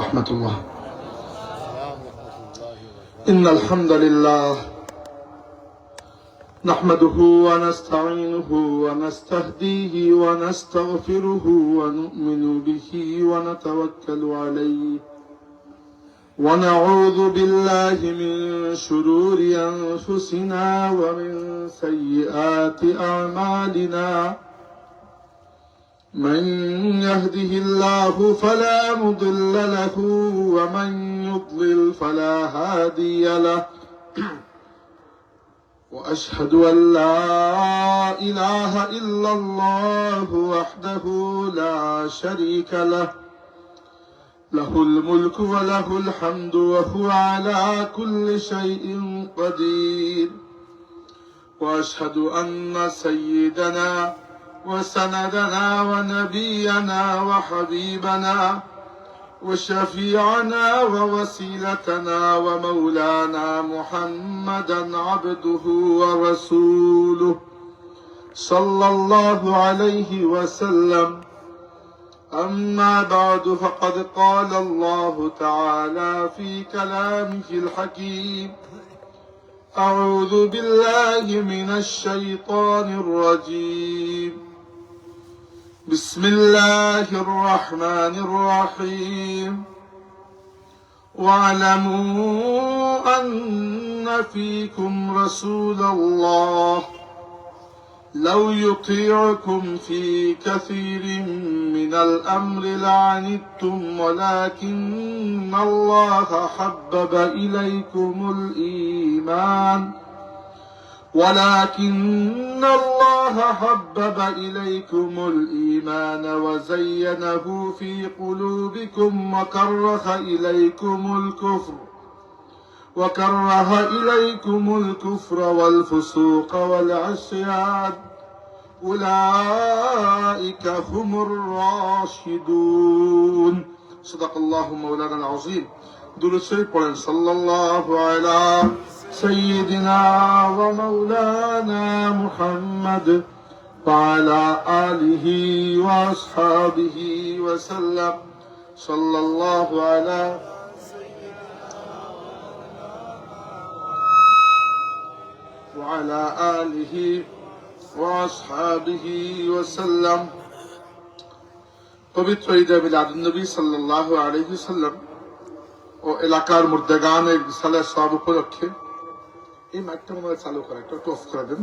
ورحمة الله. إن الحمد لله نحمده ونستعينه ونستهديه ونستغفره ونؤمن به ونتوكل عليه ونعوذ بالله من شرور أنفسنا ومن سيئات أعمالنا. من يهده الله فلا مضل له ومن يضلل فلا هادي له. وأشهد أن لا إله إلا الله وحده لا شريك له، له الملك وله الحمد وهو على كل شيء قدير. وأشهد أن سيدنا وسندنا ونبينا وحبيبنا وشفيعنا ووسيلتنا ومولانا محمدا عبده ورسوله صلى الله عليه وسلم. أما بعد فقد قال الله تعالى في كلامه الحكيم: أعوذ بالله من الشيطان الرجيم. بسم الله الرحمن الرحيم. واعلموا أن فيكم رسول الله لو يطيعكم في كثير من الأمر لعنتم ولكن الله حبب إليكم الإيمان وزينه في قلوبكم وكره إليكم الكفر والفسوق والعصيان أولئك هم الراشدون. صدق الله مولانا العظيم. درود شريف পড়েন সাল্লাল্লাহু আলা سيدنا ومولانا محمد وعلى آله وأصحابه وسلم. صلى الله على وعلى آله وأصحابه وسلم. পবিত্র ঈদ মিলাদুন নবী সাল্লাল্লাহু আলাইহি ওয়াসাল্লাম ও এলাকার মুর্দাগানের বিশালের সব উপলক্ষে এই মাইকটা মনে হয় চালু করে, একটু অফ করে দেন।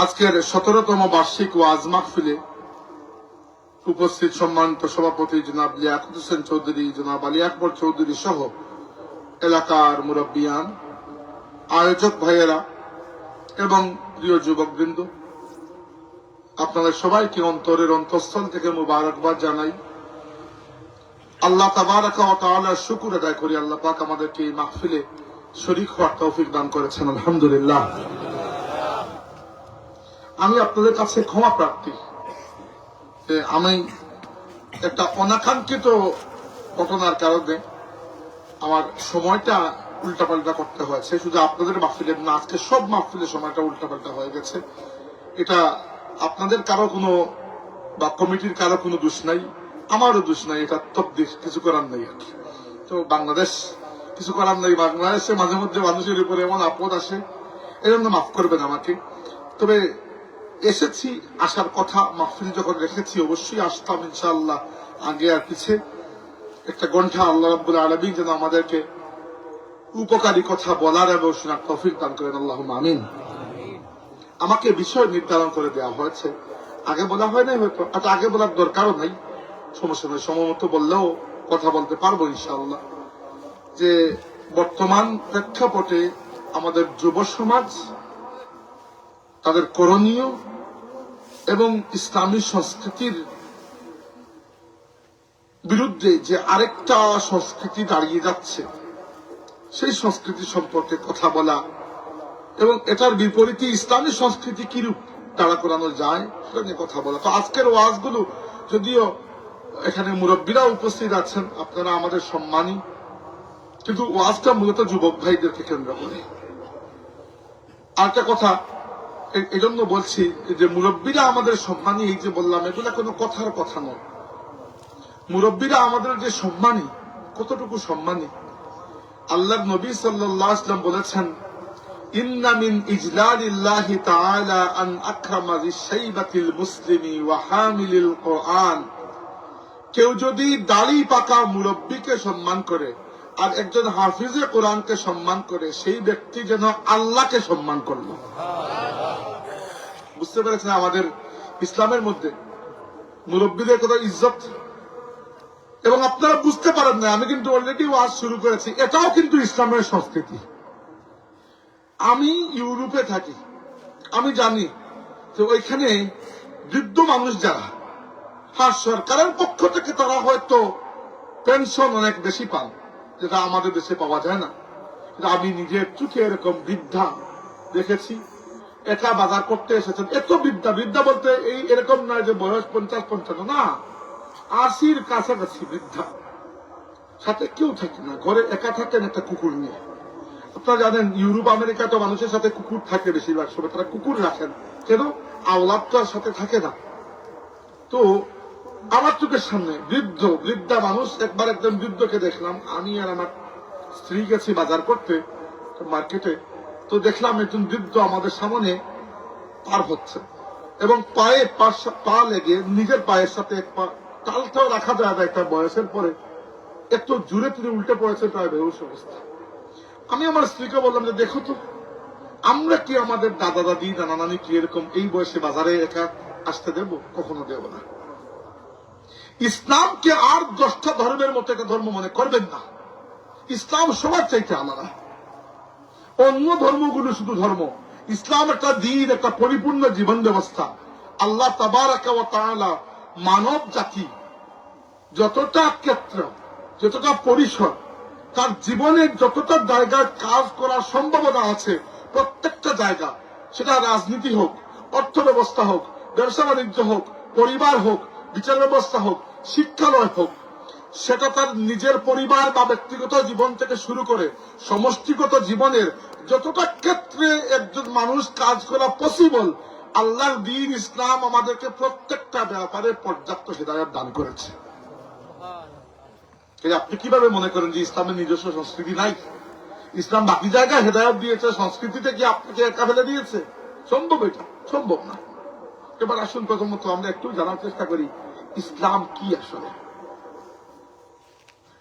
আজকের 17তম বার্ষিক ওয়াজ মাহফিলে উপস্থিত সম্মানিত সভাপতি জনাব লিয়াকত হোসেন চৌধুরী, জনাব আলী আকবর চৌধুরী সহ এলাকার মুরব্বিয়ান, আয়োজক ভাইয়েরা এবং প্রিয় যুবকবৃন্দ, আপনাদের সবাইকে অন্তরের অন্তঃস্থল থেকে মুবারকবাদ জানাই। আল্লাহ তাবারাকা ওয়া তাআলার শুকর আদায় করি, আল্লাহ পাক আমাদেরকে এই মাহফিলে শরীক হওয়ার তৌফিক দান করেছেন, আলহামদুলিল্লাহ। আমি আপনাদের কাছে ক্ষমা প্রার্থী যে আমি একটা অনাকাঙ্ক্ষিত ঘটনার কারণে আমার সময়টা উল্টাপাল্টা করতে হয়েছে। শুধু আপনাদের মাহফিলে না, আজকে সব মাহফিলে সময়টা উল্টাপাল্টা হয়ে গেছে। এটা আপনাদের কারো কোনো বা কমিটির কারো কোনো দোষ নাই, আমারও দোষ নাই, এটা তকদির, কিছু করার নেই আর কি। তো বাংলাদেশ কিছু করার নেই, বাংলাদেশে মাঝে মধ্যে মানুষের উপরে এমন আপদ আসে, এজন্য মাফ করবেন আমাকে। তবে এসেছি, আসার কথা, মাহফিল যখন রেখেছি অবশ্যই আসতাম ইনশাআল্লাহ, আগে আর পিছে একটা গন্ঠা আল্লাহ রাব্বুল আলামিন যেন আমাদেরকে উপকারী কথা বলার এবং শোনার তৌফিক দান করেন, আল্লাহুম্মা আমিন। আমাকে বিষয় নির্ধারণ করে দেওয়া হয়েছে, আগে বলা হয় নাই হয়তো, আগে বলার দরকারও নাই, সমস্যা নয়, সময় মতো বললেও কথা বলতে পারবো ইনশাআল্লাহ। যে বর্তমান প্রেক্ষাপটে আমাদের যুব সমাজ তাদের করণীয় এবং ইসলামী সংস্কৃতির বিরুদ্ধে যে আরেকটা সংস্কৃতি দাঁড়িয়ে যাচ্ছে, সেই সংস্কৃতি সম্পর্কে কথা বলা এবং এটার বিপরীতে ইসলামী সংস্কৃতি কিরূপ তাড়া করানো যায় সেটা নিয়ে কথা বলা। তো আজকের ওয়াজগুলো, যদিও এখানে মুরব্বীরা উপস্থিত আছেন, আপনারা আমাদের সম্মানী, কিন্তু ওয়াজটা মূলত যুবক ভাইদেরকে কেন্দ্র করে। আরেকটা কথা এই জন্য বলছি যে মুরব্বীরা আমাদের সম্মানী, এই যে বললাম, এগুলা কোনো কথার কথা নয়। মুরব্বীরা আমাদের যে সম্মানী, কতটুকু সম্মানী। আল্লাহর নবী সাল্লাল্লাহু আলাইহি ওয়াসাল্লাম বলেছেন, ইন্না মিন ইজলালিল্লাহি তাআলা আন আকরামা যিশাইবাতিল মুসলিমি ওয়া হামিলিল কুরআন। কেউ যদি দাড়ি পাকা মুরব্বীকে সম্মান করে আর একজন হাফিজে কোরআনকে সম্মান করে, সেই ব্যক্তি যেন আল্লাহকে সম্মান করলো। বুঝতে পেরেছেন? আমাদের ইসলামের মধ্যে মুরব্বীদের কত ইজ্জত। এবং আপনারা বুঝতে পারেন না, আমি কিন্তু অলরেডি ওয়াজ শুরু করেছি, এটাও কিন্তু ইসলামের সংস্কৃতি। আমি ইউরোপে থাকি, আমি জানি যে ওইখানে বৃদ্ধ মানুষ যারা, হ্যাঁ সরকারের পক্ষ থেকে তারা হয়তো পেনশন অনেক বেশি পান, যেটা আমাদের দেশে পাওয়া যায় না। আমি নিজের চোখে এরকম বৃদ্ধা দেখেছি, একা বাজার করতে এসেছেন। এত বৃদ্ধা, বৃদ্ধা বলতে এই এরকম নয় যে বয়স 50-55 না, 80-র কাছাকাছি বৃদ্ধা, সাথে কেউ থাকে না, ঘরে একা থাকেন একটা কুকুর নিয়ে। আপনারা জানেন ইউরোপ আমেরিকা তো মানুষের সাথে কুকুর থাকে বেশিরভাগ সময়, তারা কুকুর রাখেন কেন? আওলাদ তো আর সাথে থাকে না। তো আমার চোখের সামনে বৃদ্ধা মানুষ, একবার একজন বৃদ্ধকে দেখলাম, আমি আর আমার স্ত্রী গেছি বাজার করতে মার্কেটে, তো দেখলাম একজন বৃদ্ধ আমাদের সামনে পার হচ্ছে এবং পায়ে পা লেগে নিজের পায়ের সাথে এক পা তালটাও রাখা যায় না একটা বয়সের পরে, এত জোরে তিনি উল্টে পড়েছে, প্রায় বেহুশ অবস্থা। আমি আমার স্ত্রীকে বললাম যে দেখো তো, আমরা কি আমাদের দাদা দাদি নানা নানি কি এরকম এই বয়সে বাজারে একা আসতে দেব? কখনো দেব না। ইসলামকে আর 10টা ধর্মের মতো একটা ধর্ম মনে করবেন না। ইসলাম সবার চাইতে আলাদা। অন্য ধর্মগুলো শুধু ধর্ম, ইসলাম একটা দিন, একটা পরিপূর্ণ জীবন ব্যবস্থা। আল্লাহ তাবারাকা ওয়া তাআলা মানব জাতি যতটা ক্ষেত্র, যতটা পরিসর, তার জীবনের যতটা জায়গায় কাজ করার সম্ভাবনা আছে, প্রত্যেকটা জায়গা, সেটা রাজনীতি হোক, অর্থ ব্যবস্থা হোক, ব্যবসা বাণিজ্য হোক, পরিবার হোক, বিচার ব্যবস্থা হোক, শিক্ষালয় হোক, সেটা তার নিজের পরিবার বা ব্যক্তিগত জীবন থেকে শুরু করে সমষ্টিগত জীবনের যতটা ক্ষেত্রে একজন মানুষ কাজ করা পসিবল, আল্লাহর দ্বীন ইসলাম আমাদেরকে প্রত্যেকটা ব্যাপারে পর্যাপ্ত হিদায়াত দান করেছে। আপনি কিভাবে মনে করেন যে ইসলামের নিজস্ব সংস্কৃতি নাই? ইসলাম বাকি জায়গায় হেদায়ত দিয়েছে, সংস্কৃতিতে কি আপনাকে একা ফেলে দিয়েছে? সম্ভব? এটা সম্ভব না। এবার আসুন প্রথমত আমরা একটু জানার চেষ্টা করি ইসলাম কি আসলে।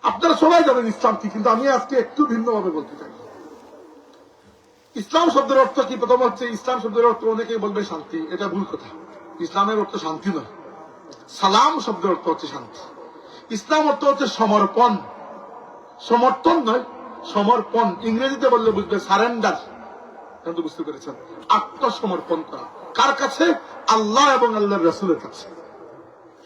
আপনারা সবাই জানেন ইসলাম কি, কিন্তু আমি আজকে একটু ভিন্নভাবে বলতে চাই। ইসলাম শব্দের অর্থ কি? প্রথম হচ্ছে, ইসলাম শব্দের অর্থ অনেকেই বলবে শান্তি, এটা ভুল কথা। ইসলামের অর্থ শান্তি নয়। সালাম শব্দের অর্থ হচ্ছে শান্তি। ইসলাম অর্থ হচ্ছে সমর্পণ, সমর্থন নয়, সমর্পণ। ইংরেজিতে বললে বুঝবে সারেন্ডার। কিন্তু বুঝতে পেরেছেন? আত্মসমর্পণ করা। কার কাছে? আল্লাহ এবং আল্লাহর রাসূলের কাছে।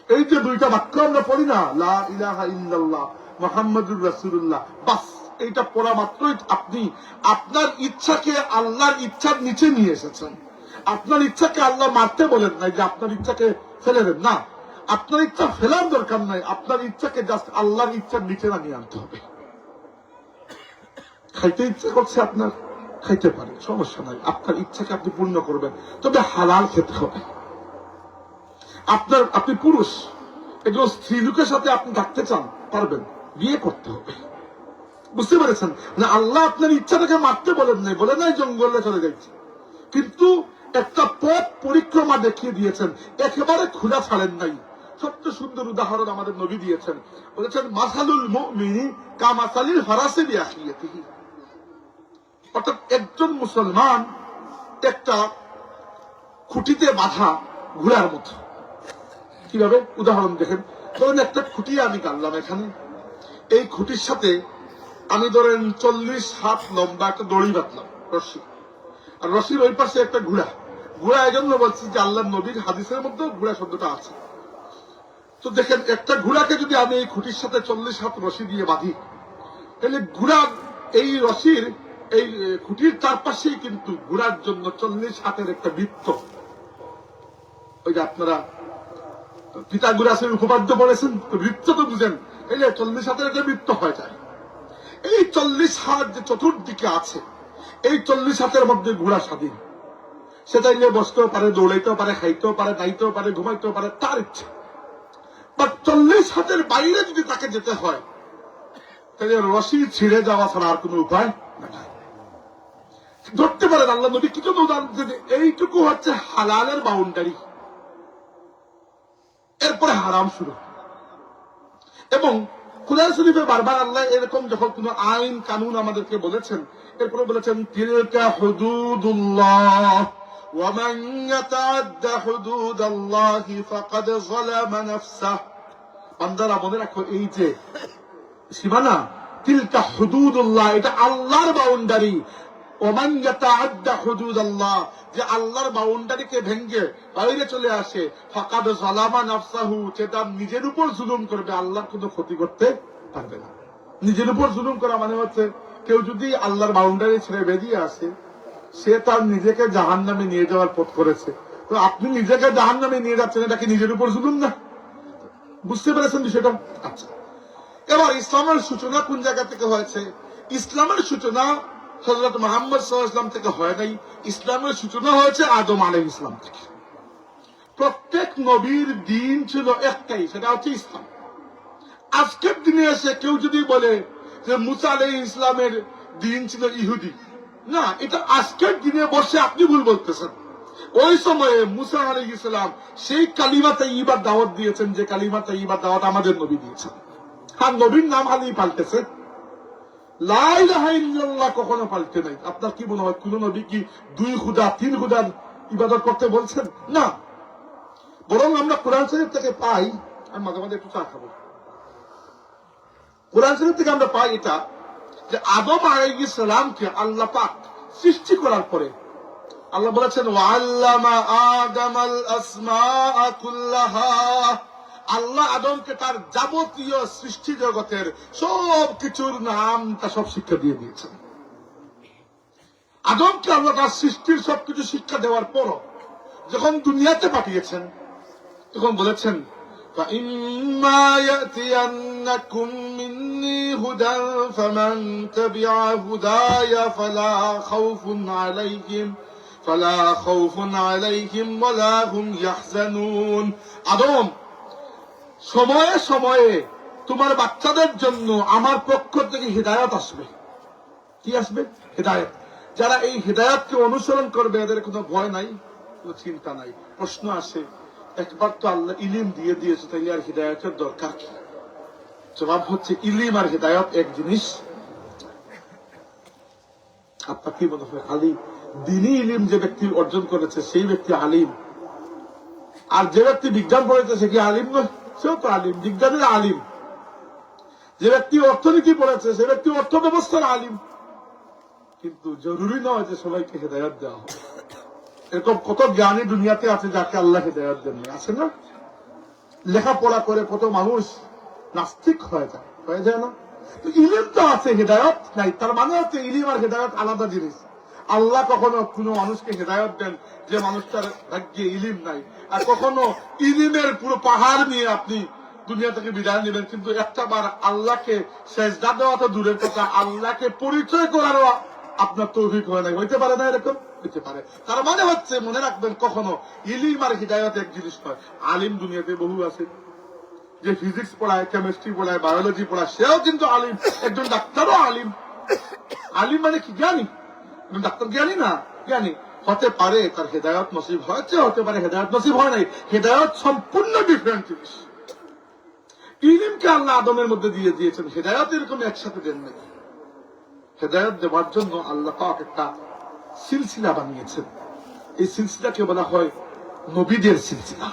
এই যে দুইটা বাক্য আমরা পড়ি না, লা ইলাহা ইল্লাল্লাহ মুহাম্মাদুর রাসূলুল্লাহ, বাস এইটা পড়া মাত্রই আপনি আপনার ইচ্ছাকে আল্লাহর ইচ্ছার নিচে নিয়ে এসেছেন। আপনার ইচ্ছাকে আল্লাহ মারতে বলেন নাই যে আপনার ইচ্ছাকে ফেলে দেন, না, আপনার ইচ্ছা ফেলার দরকার নাই, আপনার ইচ্ছাকে জাস্ট আল্লাহর ইচ্ছার নিচে নামিয়ে আনতে হবে। খাইতে ইচ্ছা করছে আপনার, খাইতে পারে, সমস্যা নাই, আপনার ইচ্ছাকে আপনি পূর্ণ করবেন, তবে হালাল খেতে হবে। আপনি পুরুষ, একজন স্ত্রী লোকের সাথে আপনি থাকতে চান, পারবেন, বিয়ে করতে হবে। বুঝতে পেরেছেন না? আল্লাহ আপনার ইচ্ছাটাকে মারতে বলেন নাই, বলে নাই জঙ্গলে চলে যাচ্ছে, কিন্তু একটা পথ পরিক্রমা দেখিয়ে দিয়েছেন, একেবারে খোলা ছাড়েন নাই। সবচেয়ে সুন্দর উদাহরণ আমাদের নবী দিয়েছেন, বলেছেন মাসালুল মুমিনি কামাসালিল ফারাসি বিআখিয়াতিহি। অর্থাৎ একজন মুসলমান একটা খুঁটিতে বাঁধা ঘোড়ার মতো। কিভাবে? উদাহরণ দেখেন, ধরেন একটা খুঁটি আমি টানলাম এখানে, এই খুঁটির সাথে আমি ধরেন 40 হাত লম্বা একটা দড়ি বাঁধলাম, রশি, আর রশির ওই পাশে একটা ঘোড়া। ঘোড়া এই জন্য বলছি যে আল্লাহ নবীর হাদিসের মধ্যে ঘোড়া শব্দটা আছে। তো দেখেন, একটা ঘোড়াকে যদি আমি এই খুঁটির সাথে 40 হাত রশি দিয়ে বাঁধি, তাহলে ঘোড়ার এই রশির এই খুঁটির চারপাশেই কিন্তু ঘোড়ার জন্য 40 হাতের একটা বৃত্ত। ওই যে আপনারা পিথাগোরাসের উপপাদ্য পড়েছেন, তো বৃত্ত তো বুঝেন, এই যে 40 হাতের একটা বৃত্ত হয়ে যায়। এই 40 হাত যে চতুর্দিকে আছে, এই 40 হাতের মধ্যে ঘোড়া স্বাধীন। সে চাইলে বসতেও পারে, দৌড়াইতেও পারে, খাইতেও পারে, নাইতেও পারে, ঘুমাইতেও পারে, তার ইচ্ছা। বা 40 হাতের বাইরে যদি তাকে যেতে হয়, তাহলে রশি ছিঁড়ে যাওয়া ছাড়া আর কোন উপায় নাই। ধরতে পারেন আল্লাহ নবী কি জন্য উদাহরণ দিচ্ছেন, এইটুকু হচ্ছে হালালের বাউন্ডারি, এরপরে হারাম শুরু। এবং কুরআন শরীফে বারবার আল্লাহ এরকম যখন কোন আইন কানুন আমাদেরকে বলেছেন, এরপরে বলেছেন তিলকা হুদুদুল্লাহ ওয়া মান ইয়াতাআদ্দা হুদুদাল্লাহি ফাকাদ যালামা নাফসাহ। বান্দারা মনে রাখো, এই যে সীমানা, তিলকা হুদুদুল্লাহ, এটা আল্লাহর বাউন্ডারি। ওয়া মান ইয়াতাআদ্দা হুদুদাল্লাহ, যে আল্লাহর বাউন্ডারিকে ভেঙে বাইরে চলে আসে, ফাকাদ যালামা নাফসাহু, সেটা নিজের উপর জুলুম করবে, আল্লাহর কোনো ক্ষতি করতে পারবে না। নিজের উপর জুলুম করা মানে হচ্ছে, কেউ যদি আল্লাহর বাউন্ডারি ছেড়ে বেরিয়ে আসে, সে তার নিজেকে জাহান্নামে নিয়ে যাওয়ার পথ করেছে। তো আপনি নিজেকে জাহান্নামে নিয়ে যাচ্ছেন, এটা কি নিজের উপর জুলুম না? বুঝতে পেরেছেন বিষয়টা? আচ্ছা, এবার ইসলামের সূচনা কোন জায়গা থেকে হয়েছে? ইসলামের সূচনা হযরত মুহাম্মদ সাল্লাল্লাহু আলাইহি ওয়াসাল্লাম থেকে হয় নাই, ইসলামের সূচনা হয়েছে আদম আলাইহিস সালাম থেকে। প্রত্যেক নবীর দিন ছিল একটাই, সেটা হচ্ছে ইসলাম। আজকের দিনে এসে কেউ যদি বলে যে মুসা আলাইহিস ইসলামের দিন ছিল ইহুদি, না, এটা আজকের দিনে বসে আপনি ভুল বলতেছেন। ওই সময়ে মুসা আলাইহিস সালাম সেই কালিমা তাইয়্যিবার দাওয়াত দিয়েছেন, যে কালিমা তাইয়্যিবার দাওয়াত আমাদের নবী দিয়েছেন। আর নবীর নাম খালি পাল্টেছে, লা ইলাহা ইল্লাল্লাহ কখনো পাল্টে নাই। আপনার কি মনে হয় কোন নবী কি 2 খুদা 3 খুদার ইবাদত করতে বলছেন? না, বরং আমরা কোরআন শরীফ থেকে পাই, আমি মাঝে মাঝে একটু চা খাবো, কোরআন শরীফ থেকে আমরা পাই এটা, যে আদম আলাইহিস সালামকে আল্লাহ পাক সৃষ্টি করার পরে আল্লাহ বলেছেন ওয়াল্লামা আদামাল আসমাআ কুল্লাহা, আল্লাহ আদমকে তার যাবতীয় সৃষ্টি জগতের সব কিছুর নাম তা সব শিক্ষা দিয়ে দিয়েছেন। আদমকে আল্লাহ তার সৃষ্টির সবকিছু শিক্ষা দেওয়ার পর যখন দুনিয়াতে পাঠিয়েছেন, তখন বলেছেন فَإِمَّا يَأْتِيَنَّكُم مِّنِّي هُدًى فَمَن تَبِعَ هُدَايَ فَلَا خَوْفٌ عَلَيْهِمْ وَلَا هُمْ يَحْزَنُونَ। আদম, সময়ে সময়ে তোমার বাচ্চাদের জন্য আমার পক্ষ থেকে হিদায়াত আসবে। কি আসবে? হিদায়াত। যারা এই হিদায়াতকে অনুসরণ করবে, এদের কোনো ভয় নাই, কোনো চিন্তা নাই। প্রশ্ন আসে, একবার তো আল্লাহ ইলিম দিয়ে দিয়েছে, তাইলে আর হিদায়াতের দরকার কি? জবাব হচ্ছে, ইলিম আর হিদায়াত এক জিনিস। আপনার কি মনে হয়, আলিম দ্বীনি ইলিম যে ব্যক্তি অর্জন করেছে সেই ব্যক্তি আলিম, আর যে ব্যক্তি বিজ্ঞান পড়েছে সে কি আলিম নয়? সেও তো আলিম, বিজ্ঞানের আলিম। যে ব্যক্তি অর্থনীতি পড়েছে সে ব্যক্তি অর্থ ব্যবস্থার আলিম। কিন্তু জরুরি নয় যে সবাইকে হেদায়েত দেওয়া হবে। এরকম কত জ্ঞানী দুনিয়াতে আছে যাকে আল্লাহ হেদায়েত দেন, আছে না? লেখাপড়া করে কত মানুষ নাস্তিক হয়ে যায় না? তো ইলিম তো আছে, হেদায়েত নাই। তার মানে হচ্ছে ইলিম আর হেদায়েত আলাদা জিনিস। আল্লাহ কখনো কোন মানুষকে হেদায়েত দেন যে মানুষটার ভাগ্যে ইলিম নাই, আর কখনো ইলিমের পুরো পাহাড় নিয়ে আপনি দুনিয়া থেকে বিদায় নেবেন, কিন্তু একটা বার আল্লাহকে সেজদা দেওয়া তো দূরের কথা, আল্লাহকে পরিচয় করারও আপনার তৌফিক হয় নাই। হইতে পারে না? এরকম হইতে পারে। তার মানে হচ্ছে, মনে রাখবেন, কখনো ইলিম আর হিদায়াত এক জিনিস নয়। আলিম দুনিয়াতে বহু আছে, যে ফিজিক্স পড়ায়, কেমিস্ট্রি পড়ায়, বায়োলজি পড়ায়, সেও কিন্তু আলিম। একজন ডাক্তারও আলিম। আলিম মানে কি? জ্ঞানী। ডাক্তার জ্ঞানী না? জ্ঞানী হতে পারে, তার হেদায়ত নসিব হয়েছে, হতে পারে হেদায়ত নসিব হয় নাই। হেদায়ত সম্পূর্ণ ডিফারেন্ট জিনিস। ইলিমকে আল্লাহ আদমের মধ্যে দিয়ে দিয়েছেন, হেদায়ত এরকম একসাথে দেন নাই। হেদায়ত দেওয়ার জন্য আল্লাহ পাক একটা সিলসিলা বানিয়েছেন। এই সিলসিলাকে বলা হয় নবীদের সিলসিলা।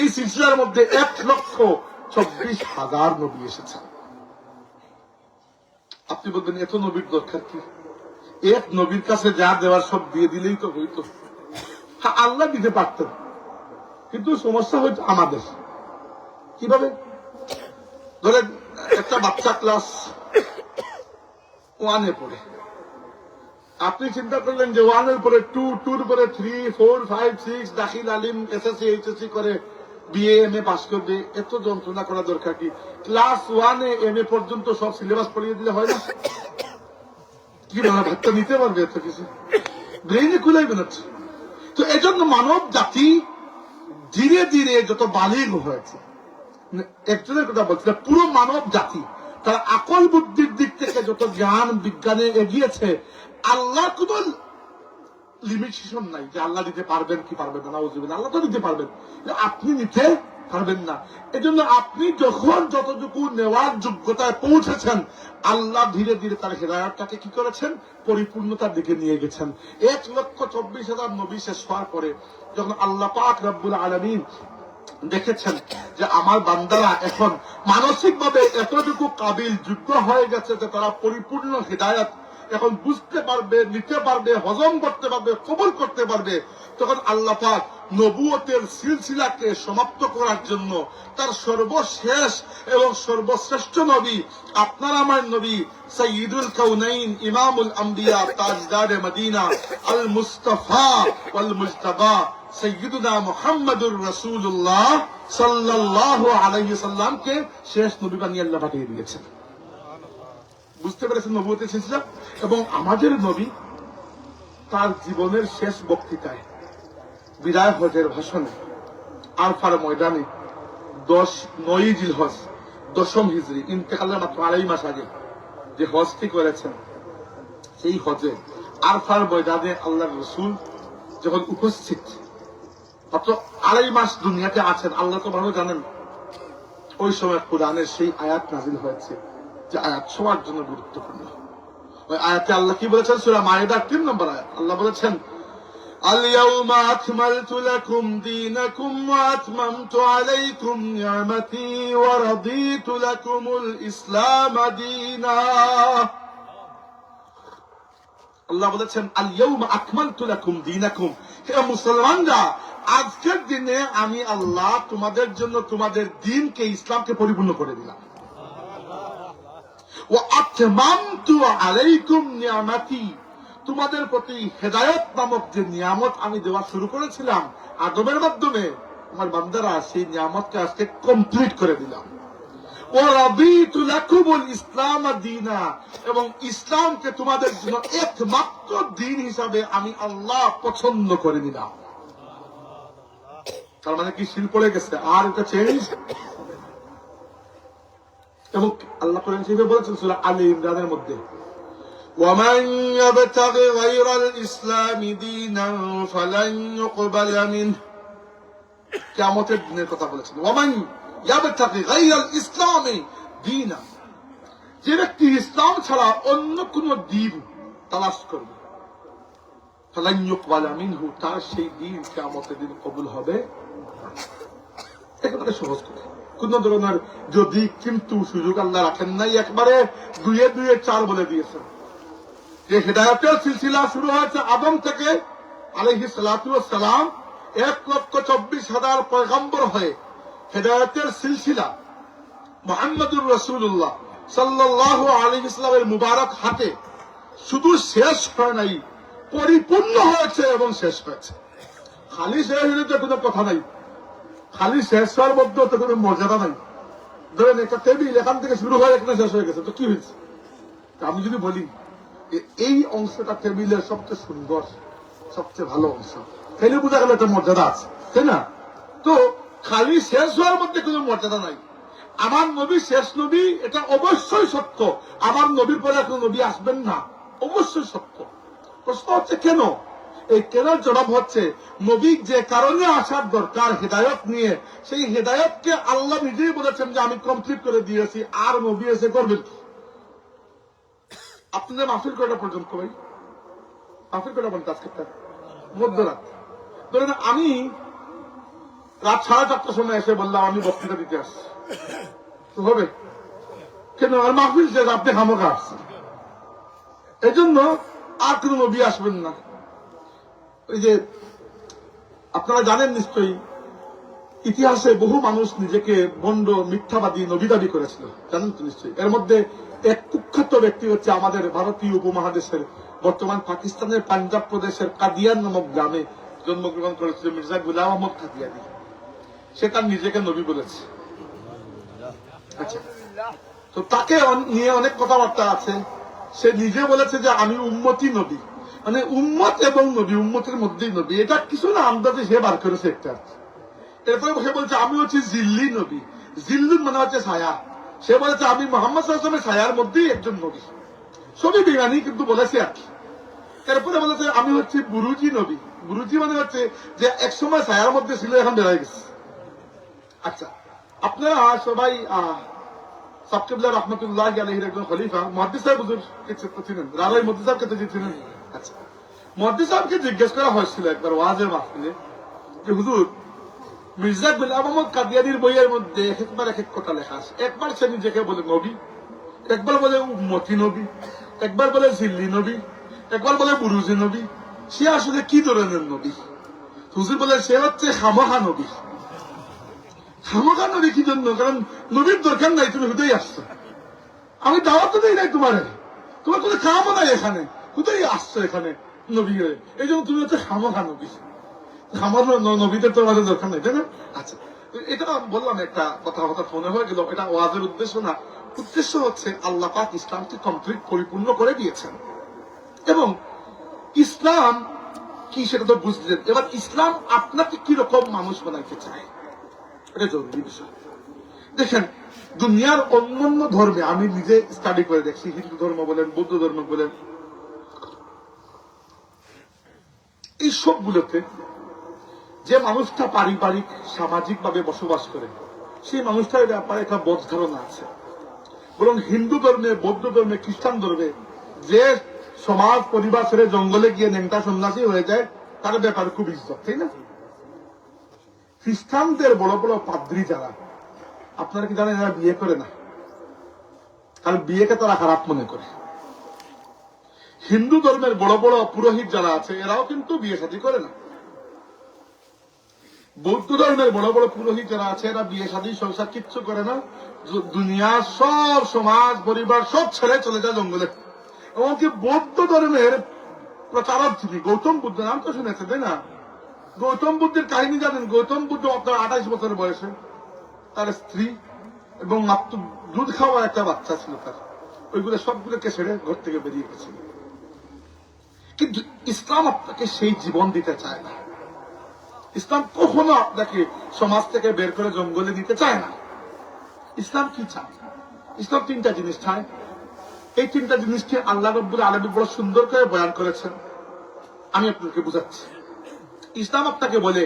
এই সিলসিলার মধ্যে 1,24,000 নবী এসেছেন। আপনি বলবেন, এত নবীর দরকার কি? এক নবীর কাছে যা দেওয়ার সব দিয়ে দিলেই তো হইতো। হ্যাঁ, আল্লাহ দিতে পারতেন, কিন্তু সমস্যা হইতো আমাদের। কিভাবে? ধরেন একটা বাচ্চা ক্লাস 1-এ পড়ে, আপনি চিন্তা করলেন যে 1-এর পরে 2, 2-র পরে 3, 4, 5, 6 দাখিল আলিম, এসএসসি, এইচএসসি করে বিএ এমএ পাস করবে। এত যন্ত্রণা করা দরকার কি? ক্লাস 1-এ এমএ পর্যন্ত সব সিলেবাস পড়িয়ে দিলে হয় না? কি মনে ভাবতে নিতে পারবে এত কিছু? ব্রেইনে কুলাইবে না। তো এজন্য মানব জাতি ধীরে ধীরে যত বালিগ হয়েছে, একজনের কথা বলছিলাম, পুরো মানব জাতি তারা আকল বুদ্ধির দিক থেকে যত জ্ঞান বিজ্ঞানে এগিয়েছে, আল্লাহ কোন লিমিটেশন নাই যে আল্লাহ দিতে পারবেন কি পারবেন না। আল্লাহ তো দিতে পারবেন, আপনি নিতে পারবেন না। এজন্য আপনি যখন যতটুকু নেওয়ার যোগ্যতায় পৌঁছেছেন, আল্লাহ ধীরে ধীরে তার হেদায়েতটাকে কি করেছেন, পরিপূর্ণতার দিকে নিয়ে গেছেন। 1,24,000 নবী শেষ হওয়ার পরে যখন আল্লাহ পাক রব্বুল আলামিন দেখেছেন যে আমার বান্দারা এখন মানসিক ভাবে এতটুকু কাবিল যোগ্য হয়ে গেছে যে তারা পরিপূর্ণ হিদায়াত এখন বুঝতে পারবে, নিতে পারবে, হজম করতে পারবে, কবুল করতে পারবে, তখন আল্লাহ পাক নবুয়তের সিলসিলাকে সমাপ্ত করার জন্য তার সর্বশেষ এবং সর্বশ্রেষ্ঠ নবী, আপনার আমার নবী সাইয়্যিদুল কাউনাইন ইমামুল আম্বিয়া তাজদারে মদিনা আল মুস্তাফা ওয়াল মুজতাবা সাইয়্যিদুনা মুহাম্মাদুর রাসূলুল্লাহ সাল্লাল্লাহু আলাইহি সাল্লামকে শেষ নবী বানিয়ে আল্লাহ পাঠিয়ে দিয়েছেন। বুঝতে পেরেছেন নবুয়তের সিলসিলা? এবং আমাদের নবী তার জীবনের শেষ বক্তৃতায়, বিদায় হজের ভাষণে, আরফার ময়দানে 9 জিলহজ 10ম হিজরি, ইন্তেকালের মাত্র 2.5 মাস আগে যে হজটি করেছেন, সেই হজে আরফার ময়দানে আল্লাহর রাসূল যখন উপস্থিত, মাত্র 2.5 মাস দুনিয়াতে আছেন, আল্লাহ তো ভালো জানেন, ওই সময় কুরআনের সেই আয়াত নাজিল হয়েছে যে আয়াত সবার জন্য গুরুত্বপূর্ণ। ওই আয়াতে আল্লাহ কি বলেছেন? সূরা মায়েদার 3 নম্বর আয়াত, আল্লাহ বলেছেন আল-ইয়াউমা আকমালতু লাকুম দীনাকুম ওয়া আতমামতু আলাইকুম নি'মাতি ওয়া রাদিতু লাকুমুল ইসলাম দীনা। আল্লাহ বলেছেন আল-ইয়াউমা আকমালতু লাকুম দীনাকুম, হে মুসলমানরা, আজকের দিনে আমি আল্লাহ তোমাদের জন্য তোমাদের দ্বীনকে, ইসলামকে পরিপূর্ণ করে দিলাম। ওয়া আতমামতু আলাইকুম নি'মাতি, তোমাদের প্রতি হেদায়েত নামক যে নিয়ামত আমি দেওয়া শুরু করেছিলাম আদমের মাধ্যমে, আমার বান্দারা সেই নিয়ামতকে আজকে কমপ্লিট করে দিলাম। ওয়া রাদিতু লাকুমুল ইসলাম দীনা, এবং ইসলামকে তোমাদের জন্য একমাত্র দ্বীন হিসাবে আমি আল্লাহ পছন্দ করে নিলাম। তার মানে কি শিল পড়ে গেছে আর এটা চেঞ্জ? এবং আল্লাহ কোরআন শরীফে বলেছেন সূরা আলে ইমরানের মধ্যে, وَمَن يَبْتَغِ غَيْرَ الْإِسْلَامِ دِينًا فَلَن يُقْبَلَ مِنْهُ, কিয়ামতের দিনের কথা বলেছেন। وَمَن يَبْتَغِ غَيْرَ الْإِسْلَامِ دِينًا, যে ব্যক্তি ইসলাম ছাড়া অন্য কোন দ্বীন তালাশ করবে, فَلَن يُقْبَلَ مِنْهُ, তার সেই দ্বীন কিয়ামতের দিন কবুল হবে না। একেবারে সহজ কথা, কোন ধরনের যদি কিন্তু সুযোগ আল্লাহ রাখেন নাই, একবারে 2 4 বলে দিয়েছেন। যে হেদায়েতের সিলসিলা শুরু হয়েছে আদম থেকে আলাইহিস সালাতু ওয়াস সালাম, 1,24,000 পয়গম্বর হয়ে হেদায়েতের সিলসিলা মুহাম্মদুর রাসূলুল্লাহ সাল্লাল্লাহু আলাইহি ওয়াসাল্লামের মুবারক হাতে শুধু শেষ হয় নাই, পরিপূর্ণ হয়েছে এবং শেষ হয়েছে। খালি শেষ হলে তো কোনো কথা নাই, খালি শেষ হওয়ার মধ্যে তো কোনো মর্যাদা নাই। ধরেন একটা টেবিল এখান থেকে শুরু হয়ে এখানে শেষ হয়ে গেছে, তো কি হয়েছে? আমি যদি বলি এই অংশটা টেবিলের সবচেয়ে সুন্দর, সবচেয়ে ভালো অংশ, তাহলে বোঝা গেল একটা মর্যাদা আছে, তাই না? তো খালি শেষ হওয়ার মধ্যে কোনো মর্যাদা নাই। আমার নবী শেষ নবী, এটা অবশ্যই সত্য। আমার নবীর পরে কোনো নবী আসবেন না, অবশ্যই সত্য। প্রশ্ন হচ্ছে কেন? এই কেনার জবাব হচ্ছে, নবী যে কারণে আসার দরকার হেদায়ত নিয়ে, সেই হেদায়তকে আল্লাহ নিজেই বলেছেন যে আমি কমপ্লিট করে দিয়েছি, আর নবী এসে করবেন। আপনাদের মাহফিল কয়টা পর্যন্ত ভাই? মাহফিল কয়টা পর্যন্ত আজকে? মধ্যরাত। ধরেন আমি রাত 4:30টার সময় এসে বললাম আমি বক্তৃতা দিতে আসছি, তো হবে কেন? আর মাহফিল শেষ, আপনি খামোখা আসছেন, এই জন্য আর কোন নবী আসবেন না। ওই যে আপনারা জানেন নিশ্চয়ই, ইতিহাসে বহু মানুষ নিজেকে বন্ড মিথ্যাবাদী নবী দাবি করেছিল, জানেন তো নিশ্চয়ই। এর মধ্যে এক কুখ্যাত ব্যক্তি হচ্ছে আমাদের ভারতীয় উপমহাদেশের, বর্তমান পাকিস্তানের পাঞ্জাব প্রদেশের কাদিয়ান নামক গ্রামে জন্মগ্রহণ করেছিল মির্জা গুলাম আহমদ কাদিয়ানি। সে তার নিজেকে নবী বলেছে। আচ্ছা, তো তাকে নিয়ে অনেক কথাবার্তা আছে। সে নিজে বলেছে যে আমি উম্মতি নবী, মানে উম্মত এবং নবী, উম্মতের মধ্যেই নবী। এটা কিছু না, আন্দাজে সে বার করেছে একটা। এরপরে সে বলছে আমি হচ্ছে জিল্লি নবী। জিল্লুন মানে হচ্ছে ছায়া। সে বলেছে আমি মোহাম্মদ সাল্লাল্লাহু আলাইহি ওয়াসাল্লামের ছায়ার মধ্যেই একজন নবী। সবই বিজ্ঞানী কিন্তু বলেছে আর কি। এরপরে বলেছে আমি হচ্ছে বুরুজি নবী। বুরুজি মানে হচ্ছে যে একসময় ছায়ার মধ্যে ছিল, এখন বেড়াই গেছে। আচ্ছা, আপনারা সবাই সাবকিবলা রহমতুল্লাহ আলাইহির একজন খলিফা মুহাদ্দিস সাহেব হুজুর কে চিনেন? রারাই মুহাদ্দিস সাহেবকে তো চিনেন। আচ্ছা, মুহাদ্দিস সাহেবকে জিজ্ঞেস করা হয়েছিল একবার ওয়াজের মাহফিলে যে হুজুর মির্জা গোলাম আহমদ কাদিয়ানীর বইয়ের মধ্যে একবার এক এক কথা লেখা আছে। একবার সে নিজেকে বলে নবী, একবার বলে উম্মতি নবী, একবার বলে জিল্লি নবী, একবার বলে বুরুজি নবী। সে আসলে কি ধরনের নবী? হুজুর বলে সে হচ্ছে খামোখা নবী। খামোখা নবী কি জন্য? কারণ নবীর দরকার নাই, তুমি হুদেই আসছো। আমি দাওয়াত দিই নাই তোমার কোনো কামও নাই এখানে, হুদেই আসছো এখানে নবী হয়ে। এই জন্য তুমি হচ্ছে খামোখা নবী। আমার নবীদের তো আমাদের দরকার নেই, তাই না? আচ্ছা, এটা বললাম একটা কথা মনে হয়ে গেল। এটা ওয়াজের উদ্দেশ্য না। উদ্দেশ্য হচ্ছে আল্লাহ পাক ইসলামকে কমপ্লিট পরিপূর্ণ করে দিয়েছেন এবং ইসলাম কি সেটা তো বুঝলেন। এবার ইসলাম আপনাকে কি রকম মানুষ বানাইতে চায়, এটা জরুরি বিষয়। দেখেন, দুনিয়ার অন্যান্য ধর্মে আমি নিজে স্টাডি করে দেখছি, হিন্দু ধর্ম বলেন, বৌদ্ধ ধর্ম বলেন, এই সবগুলোতে যে মানুষটা পারিবারিক সামাজিক ভাবে বসবাস করে সেই মানুষটার ব্যাপারে একটা বোধ ধারণা আছে। বরং হিন্দু ধর্মে, বৌদ্ধ ধর্মে, খ্রিস্টান ধর্মে যে সমাজ পরিবার ছেড়ে জঙ্গলে গিয়ে নেংটা সন্ন্যাসী হয়ে যায় তার ব্যাপারে খুব ইজ্জত, তাই না? খ্রিস্টানদের বড় বড় পাদ্রী যারা, আপনারা কি জানেন এরা বিয়ে করে না, কারণ বিয়েকে তারা খারাপ মনে করে। হিন্দু ধর্মের বড় বড় পুরোহিত যারা আছে এরাও কিন্তু বিয়ে শাদী করে না। বৌদ্ধ ধর্মের বড় বড় পুরোহিত যারা আছে এরা বিয়ে শাদী সংসার কিচ্ছু করে না। দুনিয়ার সব সমাজ পরিবার সব ছেড়ে চলে যায় জঙ্গলে। এমনকি বৌদ্ধ ধর্মের প্রচারক যিনি গৌতম বুদ্ধ, নাম তো শুনেছেন তাই না? গৌতম বুদ্ধের কাহিনী জানেন? গৌতম বুদ্ধ আপনার 28 বছর বয়সে তার স্ত্রী এবং মাত্র দুধ খাওয়া একটা বাচ্চা ছিল তার, ওইগুলো সবগুলোকে ছেড়ে ঘর থেকে বেরিয়ে গেছিল। কিন্তু ইসলাম আপনাকে সেই জীবন দিতে চায় না। ইসলাম কখনো আপনাকে সমাজ থেকে বের করে জঙ্গলে নিতে চায় না। ইসলাম কি চায়? ইসলাম তিনটা জিনিস চায়। এই তিনটা জিনিসকে আল্লাহ রাব্বুল আলামিন বড় সুন্দর করে বয়ান করেছেন। আমি আপনাকে বুঝাচ্ছি। ইসলাম আপনাকে বলে,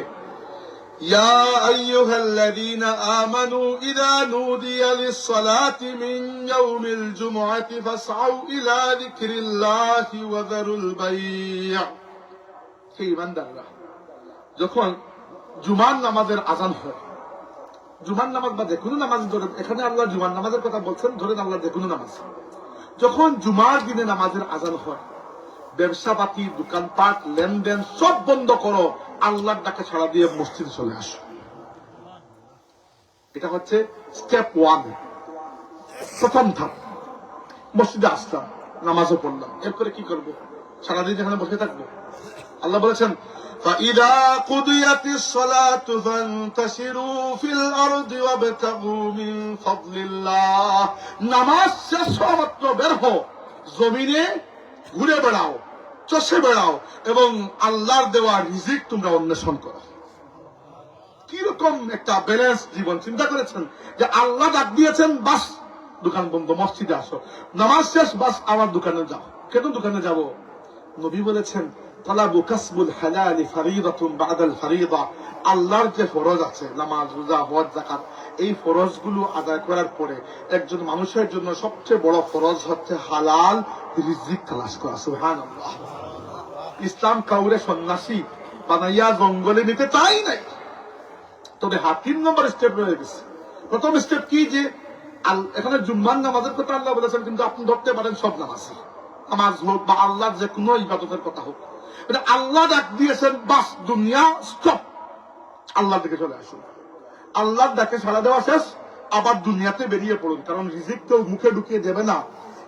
ইয়া আইয়ুহাল্লাযীনা আমানু ইযা নুদিয়া লিস-সালাতি মিন ইয়াউমিল জুমআতি ফাসআউ ইলা যিকরিল্লাহি ওয়া যারুল বাই'। হে ঈমানদাররা, যখন জুমার নামাজের আজান হয়, জুমার নামাজ বা যে কোনো নামাজ ধরেন, এখানে আল্লাহ জুমার নামাজের কথা বলছেন, ধরেন আল্লাহ যে কোনো নামাজ, যখন জুমার দিনে নামাজের আজান হয়, ব্যবসা পাতি, দোকানপাট, লেনদেন সব বন্ধ করো, আল্লাহর ডাকে সাড়া দিয়ে মসজিদে চলে আসো। এটা হচ্ছে স্টেপ 1, প্রথম ধাপ। মসজিদে আসলাম, নামাজও পড়লাম, এরপরে কি করবো? সারাদিন এখানে বসে থাকবো? আল্লাহ বলেছেন, فَإِذَا قُضِيَتِ الصَّلَاةُ فَانْتَشِرُوا فِي الْأَرْضِ وَابْتَغُوا مِنْ فَضْلِ اللَّهِ। নামাজ শেষ হওয়া মাত্র বের হও, জমিনে ঘুরে বেড়াও, চষে বেড়াও এবং আল্লাহর দেওয়া রিজিক তোমরা অন্বেষণ করো। কিরকম একটা ব্যালেন্স জীবন! চিন্তা করেছেন যে আল্লাহ ডাক দিয়েছেন, বাস দোকান বন্ধ, মসজিদে আসো, নামাজ শেষ, বাস আবার দোকানে যাও। কেন দোকানে যাব? নবী বলেছেন, তালাবু কাসবুল হালালি ফারিদাতুন বাদাল ফারিদা। আল্লাহর যে ফরজ আছে, নামাজ, রোজা, হজ, যাকাত, এই ফরজগুলো আদায় করার পরে একজন মানুষের জন্য সবচেয়ে বড় ফরজ হচ্ছে হালাল রিজিক তালাশ করা। সুবহানাল্লাহ। ইসলাম কাউরে সন্ন্যাসী বানাইয়া জঙ্গলে নিতে চাই নাই। তবে 3 নম্বর স্টেপ রয়ে গেছে। প্রথম স্টেপ কি? যে এখানে জুম্মার নামাজের কথা আল্লাহ বলেছেন, কিন্তু আপনি ধরতে পারেন সব নামাজ, নামাজ হোক বা আল্লাহর যে কোনো ইবাদতের কথা হোক, এটা আল্লাহ ডাক দিয়েছেন, বাস দুনিয়া স্টপ, আল্লাহর দিকে চলে আসুন। আল্লাহর ডাকে সাড়া দেওয়া শেষ, আবার দুনিয়াতে বেরিয়ে পড়ুন, কারণ রিজিক কেউ মুখে ঢুকিয়ে দেবে না।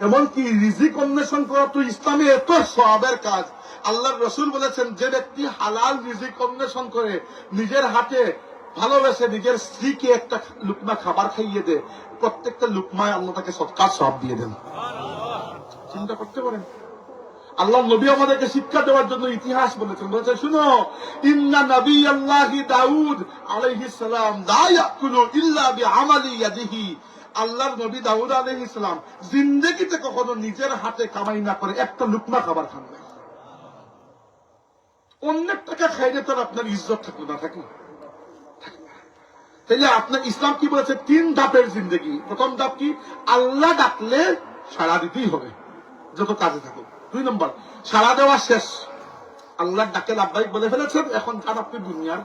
এমনকি রিজিক অন্বেষণ করা তো ইসলামে এত সওয়াবের কাজ। আল্লাহর রাসূল বলেছেন, যে ব্যক্তি হালাল রিজিক অন্বেষণ করে নিজের হাতে ভালোবেসে নিজের স্ত্রীকে একটা লুকমা খাবার খাইয়ে দেয়, প্রত্যেকটা লুকমায় আল্লাহ তাকে সদকার সওয়াব দিয়ে দেন। চিন্তা করতে পারেন? আল্লাহ নবী আমাদেরকে শিক্ষা দেওয়ার জন্য ইতিহাস বলেছেন, বলেছেন শুনো, ইন্না নবী আল্লাহি দাউদ আলাইহিস সালাম লা ইয়াকুলু ইল্লা বিআমালি ইয়াদিহি। আল্লাহর নবী দাউদ আলাইহিস সালাম জিন্দেগিতে কখনো নিজের হাতে কামাই না করে একটা লুকমা খাবার খান না। অন্যের টাকা খাইলে তো আপনার ইজ্জত থাকলো না, থাকলো। তাইলে আপনার ইসলাম কি বলেছে? 3 ধাপের জিন্দগি। প্রথম ধাপ কি? আল্লাহ ডাকলে সাড়া দিতেই হবে, যত কাজে থাকুক। 2 নম্বর, সাড়া দেওয়া শেষ, আল্লাহর ডাকে লাব্বাইক বলে ফেলেছেন, এখন যান আপনি দুনিয়ার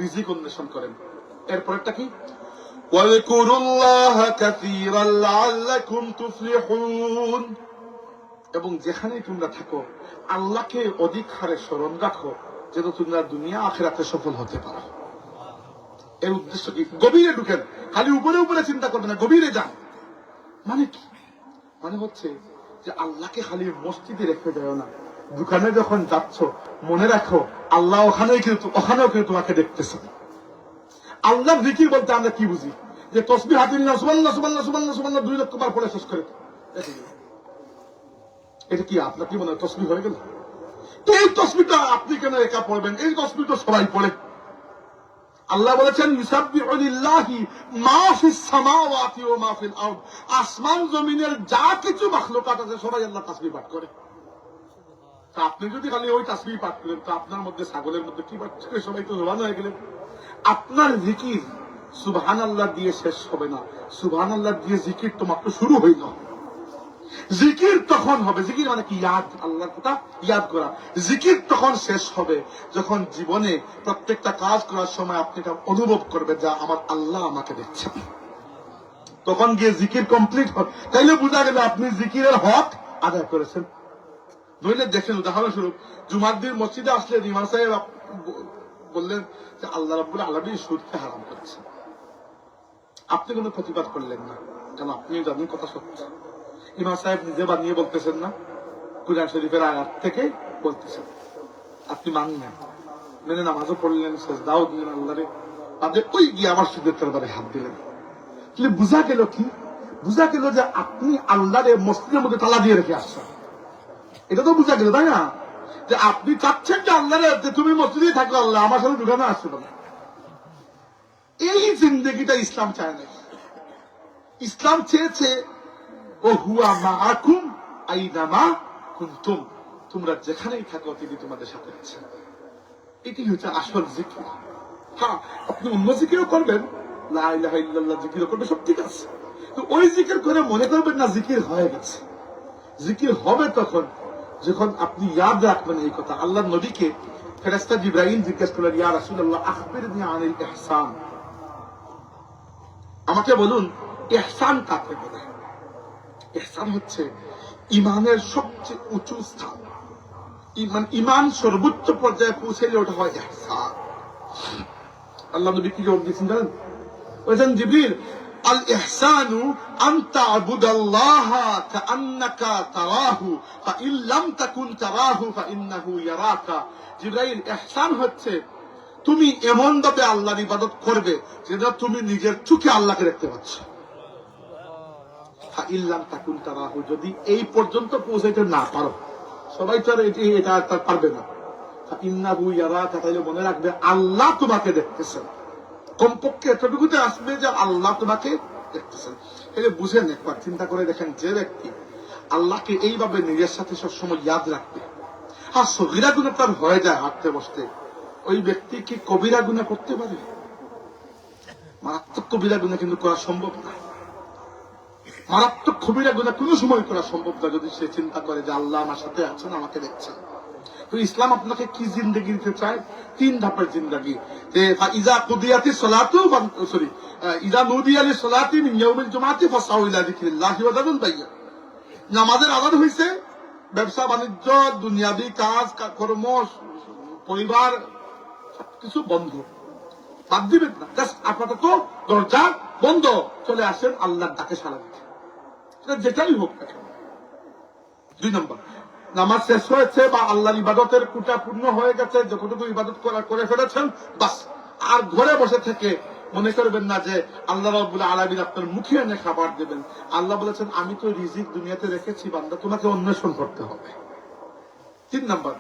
রিজিক অন্বেষণ করেন। এরপরেরটা কি? ওয়াযকুরুল্লাহা কাসীরান লাআল্লাকুম তুফলিহুন। এবং যেখানেই তোমরা থাকো আল্লাহকে অধিক হারে স্মরণ রাখো, যেন তোমরা দুনিয়া আখিরাতে সফল হতে পারো। এর উদ্দেশ্য কি? গভীরে ঢুকেন, খালি উপরে উপরে চিন্তা করবেন না, গভীরে যান। মানে কি? মানে হচ্ছে যে আল্লাহকে খালি মসজিদে রেখে যাও না, দোকানে যখন যাচ্ছ মনে রাখো আল্লাহ ওখানেও কিন্তু তোমাকে দেখতেছে। আল্লাহ জিকির বলতে আমরা কি বুঝি? যে তসবিহ হাতে নিলাম, সুবহানাল্লাহ সুবহানাল্লাহ সুবহানাল্লাহ সুবহানাল্লাহ 2 লক্ষ বার পড়ে শেষ করে, এটা কি আপনার কি মনে হয় তসবিহ হয়ে গেল? এই তসবিহটা আপনি কেন একা পড়বেন? এই তসবিহ তো সবাই পড়ে। আল্লাহ বলেছেন ইউসাব্বিহু লিল্লাহি মা ফিস সামাওয়াতি ওয়া মা ফিল আরদ। আসমান জমিনের যা কিছু মাখলুকাত আছে সবাই আল্লাহ তাসবিহ পাঠ করে। তা আপনি যদি খালি ওই তাসবিহ পাঠ করেন, তো আপনার মধ্যে ছাগলের মধ্যে কি পাঠ করে? সবাই তো জবান হয়ে গেলেন। আপনার জিকির সুবহানাল্লাহ দিয়ে শেষ হবে না, সুবহানাল্লাহ দিয়ে জিকির তো মাত্র শুরু হইল। জিকির তখন হবে, জিকির মানে কি? ইয়াদ, আল্লাহর কথা ইয়াদ করা। জিকির তখন শেষ হবে যখন জীবনে প্রত্যেকটা কাজ করার সময় আপনি এটা অনুভব করবেন যে আমার আল্লাহ আমাকে দেখছেন। তখন গিয়ে জিকির কমপ্লিট হবে, তাইলে বোঝা গেল আপনি জিকিরের হক আদায় করেছেন। নইলে দেখেন, উদাহরণস্বরূপ জুমার দিন মসজিদে আসলে ইমাম সাহেব বললেন যে আল্লাহ রাব্বুল আলামিন সুদকে হারাম করেছেন, আপনি কোনো প্রতিবাদ করলেন না, কারণ আপনি জানেন কথা সত্য। ইমাম সাহেব নিজে বানিয়ে বলতেছেন না, কুরআন শরীফের আয়াত থেকে বলতেছেন, আপনি মানলেন, মেনে নামাজও পড়লেন, সেজদাও দিলেন আল্লাহরে, তাদের ওই গিয়ে আমার সুদের দরবারে হাত দিলেন। তাহলে বুঝা গেল কি? বুঝা গেল যে আপনি আল্লাহরে মসজিদের মধ্যে তালা দিয়ে রেখে আসছেন। এটা তো বুঝা গেল, তাই না? যে আপনি চাচ্ছেন যে আল্লাহরে, যে তুমি মসজিদে থাকো, আল্লাহ আমার সাথে দোকানে আসছে না। এই জিন্দগিটা ইসলাম চায় না। ইসলাম চেয়েছে ও হুয়া মাআকুম আইনামা কুনতুম, তোমরা যেখানেই থাকো তিনি তোমাদের সাথে আছেন। এটি হচ্ছে আসল জিকির। হ্যাঁ, আপনি অন্য জিকিরও করবেন, লা ইলাহা ইল্লাল্লাহ জিকিরও করবেন, সব ঠিক আছে, তো ওই জিকির করে মনে করবেন না জিকির হয়ে গেছে। জিকির হবে তখন যখন আপনি ইয়াদ রাখবেন এই কথা। আল্লাহ নবীকে ফেরেশতা জিবরাইল জিজ্ঞেস করলেন, ইয়া রাসূলুল্লাহ আখবিরনি আনিল ইহসান, আমাকে বলুন ইহসান কাকে বলে? ইহসান হচ্ছে ইমানের সবচেয়ে উঁচু স্থান, ইমান সর্বোচ্চ পর্যায়ে পৌঁছাইলে ওটা হয় ইহসান। আল্লাহ নবী কি জবাব দিয়েছেন জানেন? বলেছেন জিবরিল, আল ইহসানু আন তা'বুদাল্লাহা কাআন্নাকা তারাহু ফাইন লাম তাকুন তারাহু ফাইন্নাহু ইয়ারাকা। জিবরাইল, ইহসান হচ্ছে তুমি এমন ভাবে আল্লাহর ইবাদত করবে যেন তুমি নিজের চোখে আল্লাহকে দেখতে পাচ্ছ। ফাইন লাম তাকুন তারাহু, যদি এই পর্যন্ত পৌঁছাইতে না পারো, সবাই তো আর এটা পারবে না, ফাইন্নাহু ইয়ারাকা, তাহলে মনে রাখবে আল্লাহ তোমাকে দেখতেছেন। কমপক্ষে এতটুকুতে আসবে যে আল্লাহ তোমাকে দেখতেছেন। এটা বুঝেন, একবার চিন্তা করে দেখেন, যে ব্যক্তি আল্লাহকে এইভাবে নিজের সাথে সবসময় ইয়াদ রাখবে, আর সগীরা গুনাহ তার হয়ে যায় হাঁটতে বসতে, ওই ব্যক্তি কি কবিরা গুনাহ করতে পারে? মারাত্মক কবিরা গুনাহ কিন্তু করা সম্ভব না। মারাত্মক কবিরা গুনাহ কোনো সময় করা সম্ভব না যদি সে চিন্তা করে যে আল্লাহ আমার সাথে আছেন, আমাকে দেখছেন। তো ইসলাম আপনাকে কি জিন্দগি দিতে চায়? 3 ধাপের জিন্দগি। যে ইজা কুদিয়াতিস সালাতু ইজা নুদিয়া লিস সালাতি মিন ইয়াউমিল জুমআতি ফাসাউ ইলা যিকরিল্লাহি ওয়া দারুল বাইয়া। নামাজের আযান হইছে, ব্যবসা বাণিজ্য, দুনিয়াবি কাজ কর্ম, পরিবার সবকিছু বন্ধ, বাদ দিবেন না, জাস্ট আপাতত দরজা বন্ধ, চলে আসেন আল্লাহর ডাকে সাড়া দিতে, যেটাই হোক না কেন। 2 নম্বর, নামাজ শেষ হয়েছে বা আল্লাহর ইবাদতের কোটা পূর্ণ হয়ে গেছে, যতটুকু ইবাদত করে ফেলেছেন, বাস। আর ঘরে বসে থেকে মনে করবেন না যে আল্লাহ রাব্বুল আলামিন আপনার মুখে এনে খাবার দেবেন। আল্লাহ বলেছেন, আমি তো রিজিক দুনিয়াতে রেখেছি বান্দা, তোমাকে অন্বেষণ করতে হবে। তিন নাম্বার,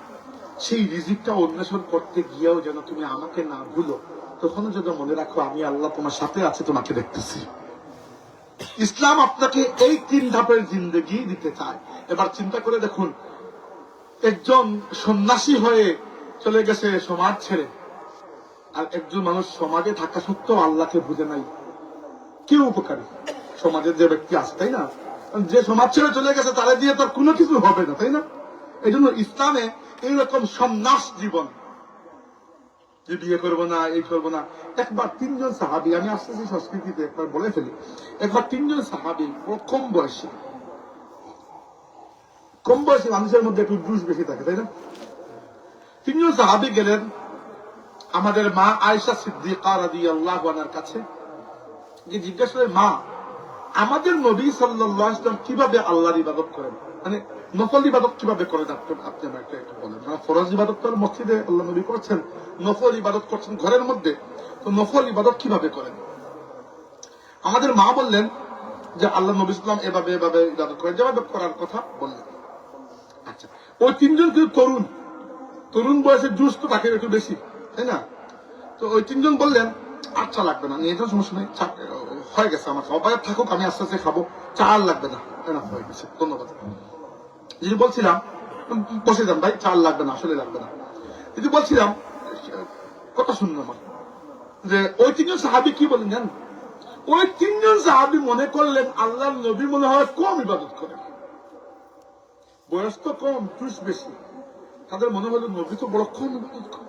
সেই রিজিকটা অন্বেষণ করতে গিয়েও যেন তুমি আমাকে না ভুলো, তখনও যেন মনে রাখো আমি আল্লাহ তোমার সাথে আছে, তোমাকে দেখতেছি। ইসলাম আপনাকে এই তিন ধাপের জিন্দগি দিতে চায়। এবার চিন্তা করে দেখুন, একজন সন্ন্যাসী হয়ে চলে গেছে সমাজ ছেড়ে, আর একজন মানুষ সমাজে থাকা সত্ত্বেও আল্লাহকে বুঝে নাই, কেউ উপকারী? সমাজের যে ব্যক্তি আছে, তাই না? যে সমাজ ছেড়ে চলে গেছে তারা দিয়ে তার কোনো কিছু হবে না, তাই না? এই জন্য ইসলামে এইরকম সন্ন্যাস জীবন, যে বিয়ে করবো না, এই করবো না। একবার তিনজন সাহাবি, আমি আস্তে আস্তে সংস্কৃতিতে একবার বলে ফেলি, একবার তিনজন সাহাবি, ও কম বয়সী মানুষের মধ্যে একটু জুস বেশি থাকে, তাই না? তিনজন সাহাবি গেলেন আমাদের মা আয়েশা সিদ্দিকা রাদিয়াল্লাহু আনহার কাছে, যে জিজ্ঞাসা করে, মা, আমাদের নবী সাল্লাল্লাহু আলাইহি ওয়াসাল্লাম কিভাবে আল্লাহর ইবাদত করেন, মানে নফল ইবাদত কিভাবে করেন, আপনি আমাকে একটু বলেন। ফরজ ইবাদত তো মসজিদে আল্লাহ নবী করছেন, নফল ইবাদত করছেন ঘরের মধ্যে, তো নফল ইবাদত কিভাবে করেন? আমাদের মা বললেন যে আল্লাহ নবী সাল্লাল্লাহু আলাইহি ওয়াসাল্লাম এভাবে এভাবে ইবাদত করেন, যেভাবে করার কথা বললেন। আচ্ছা, ওই তিনজন কিন্তু তরুণ বয়সের জুস তো তাকে একটু বেশি, তাই না? তো ওই তিনজন বললেন, আচ্ছা লাগবে না, নিয়ে যাওয়ার সমস্যা নেই, হয়ে গেছে আমার খাওয়া, বাইরে থাকুক, আমি আস্তে আস্তে খাবো, চা আর লাগবে না, হয়ে গেছে, ধন্যবাদ। যদি বলছিলাম, বসে যান ভাই, চা লাগবে না, আসলে লাগবে না। যদি বলছিলাম, কথা শুনুন আমার, যে ওই তিনজন সাহাবি কি বলেন জানেন? ওই তিনজন সাহাবি মনে করলেন আল্লাহর নবী মনে হয় কম ইবাদত করেন, বয়স তো কম, জুস বেশি। তাদের মনে হলো নবী তো বড় কম ইবাদত করে,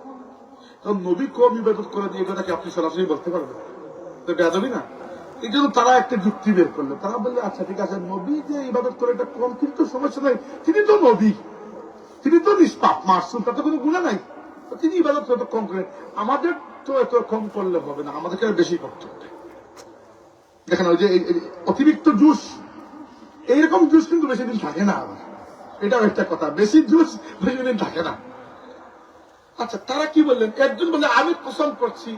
কারণ নবী কম ইবাদত করে দিয়ে এটাকে আপনি সরাসরি বলতে পারবেন, তো বেয়াদবি না? এই জন্য তারা একটা যুক্তি বের করলেন। তারা বললে, আচ্ছা ঠিক আছে, নবী যে ইবাদত করে এটা কম, কিন্তু সমস্যা নাই, তিনি তো নবী, তিনি তো নিষ্পাপ মাসুম, তাতে কোনো গুণা নাই, তিনি ইবাদত এত কম করেন, আমাদের তো এত কম করলে হবে না, আমাদেরকে বেশি করতে হবে। দেখেন, ওই যে অতিরিক্ত জুস, এইরকম জুস কিন্তু বেশি দিন থাকে না, আবার এটাও একটা কথা, বেশি জুস বেশি দিন থাকে না। আচ্ছা, তারা কি বললেন? একজন বলে, আমি কসম করছি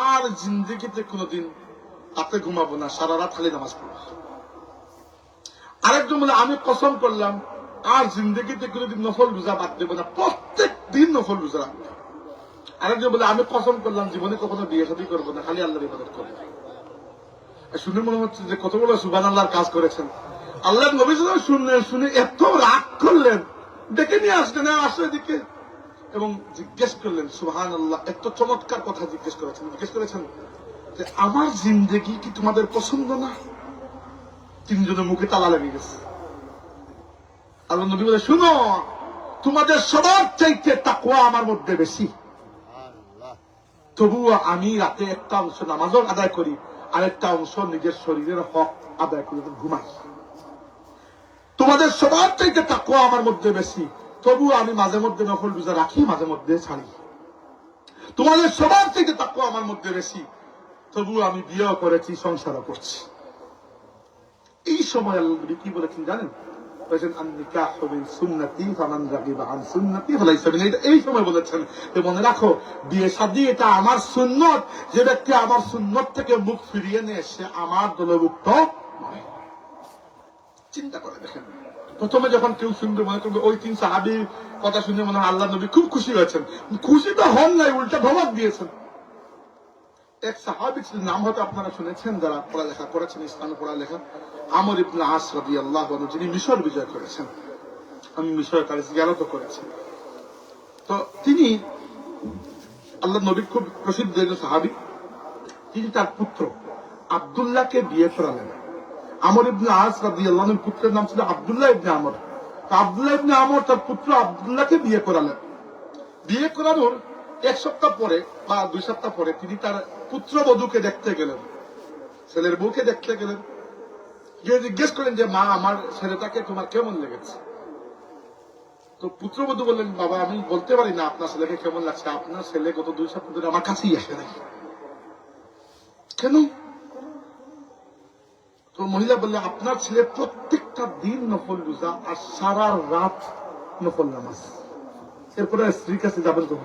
আর জিন্দগিতে কোনোদিন রাতে ঘুমাবো না, সারা রাত খালি নামাজ পড়বো। আরেকজন বলে, আমি কসম করলাম আর জিন্দগিতে কোনোদিন নফল রোজা বাদ দেবো না, প্রত্যেক দিন নফল রোজা রাখবো। আরেকজন বলে, আমি কসম করলাম জীবনে কখনো বিয়ে শাদী করবো না, খালি আল্লাহর ইবাদত করবো। শুনে মনে হচ্ছে যে কত বড় সুবহানাল্লাহর কাজ করেছেন। আল্লাহর নবী সাল্লাল্লাহু আলাইহি ওয়াসাল্লাম শুনে এত রাগ করলেন, ডেকে নিয়ে আসলেন, আসো এদিকে, এবং জিজ্ঞেস করলেন, সুবহানাল্লাহ, এত চমৎকার কথা জিজ্ঞেস করেছেন যে আমার জিন্দেগি কি তোমাদের পছন্দ না? তিনজনের মুখে তালা লেগে গেছে। আল্লাহ নবী বলে, শুনো, তোমাদের সবার চাইতে তাকওয়া আমার মধ্যে বেশি, তবুও আমি রাতে একটা অংশ নামাজও আদায় করি, আর একটা অংশ নিজের শরীরের হক আদায় করে ঘুমাই। তোমাদের সবার চাইতে তাকওয়া আমার মধ্যে বেশি, তবুও আমি মাঝে মধ্যে নফল রোজা রাখি, মাঝে মধ্যে ছাড়ি। তোমাদের সবার চাইতে তাকওয়া আমার মধ্যে বেশি, তবুও আমি বিয়েও করেছি, সংসারও করছি। এই সময় আল্লাহ নবী কি বলেছেন জানেন? এই সময় বলেছেন যে মনে রাখো, বিয়ে শাদী এটা আমার সুন্নত, যে ব্যক্তি আমার সুন্নত থেকে মুখ ফিরিয়ে নিয়ে সে আমার দলভুক্ত নয়। চিন্তা করে দেখেন, প্রথমে যখন কেউ শুনবে মনে করবে ওই তিন সাহাবীর কথা শুনে মনে হয় আল্লাহ নবী খুব খুশি হয়েছেন। খুশি তো হন নাই, উল্টা ধমক দিয়েছেন। এক সাহাবী ছিলেন, নাম হয়তো আপনারা শুনেছেন যারা পড়ালেখা করেছেন, ইসলামে পড়ালেখা, আমর ইবনে আস রাদিয়াল্লাহু আনহু, যিনি মিশর বিজয় করেছেন। আমি মিশরে তার জিয়ারত করেছি। তো তিনি আল্লাহ নবী খুব প্রসিদ্ধ একজন সাহাবী। তিনি তার পুত্র আব্দুল্লাহকে বিয়ে করালেন। আমর ইবনে আস রাদিয়াল্লাহু আনহুর পুত্রের নাম ছিল আব্দুল্লাহ ইবনে আমর। তো আব্দুল্লাহ ইবনে আমর তার পুত্র আব্দুল্লাহকে বিয়ে করালেন। বিয়ে করানোর এক সপ্তাহ পরে বা 2 সপ্তাহ পরে তিনি তার পুত্রবধূকে দেখতে গেলেন, ছেলের বউকে দেখতে গেলেন। গিয়ে জিজ্ঞেস করেন যে মা, আমার ছেলেটাকে তোমার কেমন লেগেছে? তো পুত্রবধূ বললেন, বাবা, আমি বলতে পারি না আপনার ছেলেকে কেমন লাগছে, আপনার ছেলে গত 2 সপ্তাহ ধরে আমার কাছেই আসে নাই। কেন? তো মহিলা বললে, আপনার ছেলে প্রত্যেকটা দিন নফল রোজা আর সারা রাত নফল নামাজ। এরপরে স্ত্রীর কাছে যাবেন তো?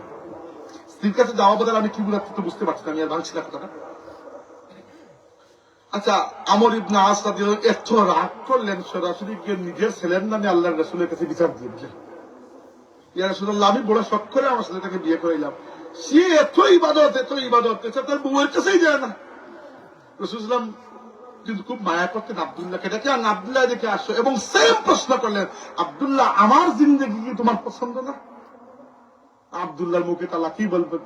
স্ত্রীর কাছে যাওয়া বদলে আমি কি বুঝাচ্ছি তো বুঝতে পারছি না, আমি আর ভাঙছি না কথাটা। আচ্ছা, আমর ইবনে আস রাদিয়াল্লাহু আনহু এত রাগ করলেন, সরাসরি গিয়ে নিজের ছেলের নামে আল্লাহর রাসূলের কাছে বিচার দিয়ে দিলেন। ইয়া রাসূলুল্লাহ, আমি বড় শখ করে আমার ছেলেটাকে বিয়ে করাইলাম, সে এত ইবাদত তার বউয়ের কাছেই যায় না। রাসূলুল্লাহ কিন্তু খুব মায়া করতেন আব্দুল্লাহকে ডেকে, আব্দুল্লাহ দেখে আসো, এবং সেম প্রশ্ন করলেন, আব্দুল্লাহ আমার জিন্দেগি কি তোমার পছন্দ না? আব্দুল্লাহর মুখে তালা কি বলবেন?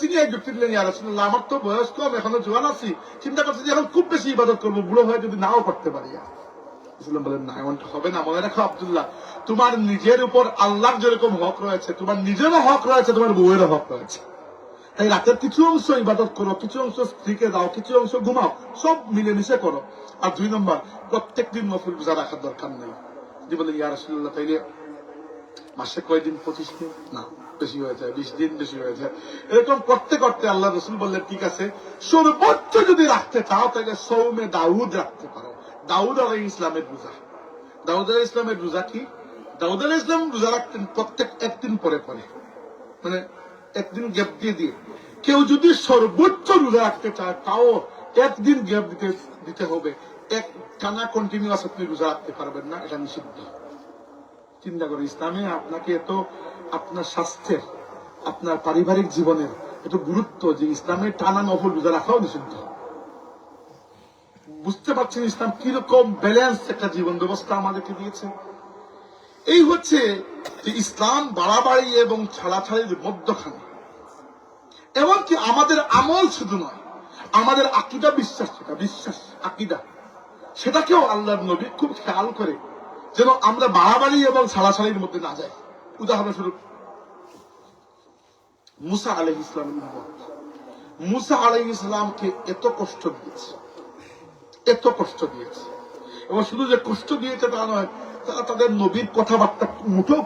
তিনি এক যুক্তি দিলেন, ইয়া রাসূলুল্লাহ, আমার তো বয়স কম, এখনো জোয়ান আছি, চিন্তা করছি যে এখন খুব বেশি ইবাদত করবো, বুড়ো হয়ে যদি নাও করতে পারি। বলেন না, এমনটা হবে না। মনে রাখো আব্দুল্লাহ, তোমার নিজের উপর আল্লাহর যেরকম হক রয়েছে, তোমার নিজেরও হক রয়েছে, তোমার বউয়েরও হক রয়েছে। তাই রাতের কিছু অংশ ইবাদত করো, কিছু অংশ স্ত্রীকে দাও, কিছু অংশ ঘুমাও, সব মিলেমিশে করো। আর 2 নম্বর, প্রত্যেক দিন নফল রোজা রাখার দরকার নেই। যদি বলে ইয়া রাসূলুল্লাহ, তাইলে মাসে কয়দিন? 25 দিন? না, বেশি হয়ে যায়, 20 দিন বেশি হয়ে যায়। এরকম করতে করতে আল্লাহ রাসূল বললেন, ঠিক আছে, সর্বোচ্চ যদি রাখতে চাও তাহলে সৌমে দাউদ রাখতে পারো। দাউদ আলাইহিস ইসলামের রোজা। দাউদ আলাইহিস ইসলামের রোজা কি? দাউদ আলাইহিস ইসলাম রোজা রাখতেন প্রত্যেক একদিন পরে পরে, মানে একদিন গ্যাপ দিয়ে দিয়ে। কেউ যদি সর্বোচ্চ রোজা রাখতে চায় তাও একদিন গ্যাপ দিতে হবে। এক টানা কন্টিনিউয়াস আপনি রোজা রাখতে পারবেন না, এটা নিষিদ্ধ। চিন্তা করে, ইসলামে আপনাকে এত আপনার স্বাস্থ্যের, আপনার পারিবারিক জীবনের এত গুরুত্ব যে ইসলামে টানা নফল রোজা রাখাও নিষিদ্ধ। বুঝতে পারছেন ইসলাম কিরকম ব্যালেন্স একটা জীবন ব্যবস্থা আমাদেরকে দিয়েছে? এই হচ্ছে যে ইসলাম বাড়াবাড়ি এবং ছাড়াছাড়ির মধ্যখানে। এমনকি আমাদের আমল শুধু নয়, আমাদের আকীদা, বিশ্বাস, আকীদা, সেটাকেও আল্লাহর নবী খুব খেয়াল করে যেন আমরা বাড়াবাড়ি এবং ছাড়াছাড়ির মধ্যে না যাই। উদাহরণস্বরূপ, মুসা আলাইহিস ইসলামের উম্মত, মুসা আলাইহিস ইসলামকে এত কষ্ট দিয়েছে, এত কষ্ট দিয়েছে, এবং শুধু যে কষ্ট দিয়েছে তা নয়, তারা তাদের নবীর কথাবার্তা মুঠো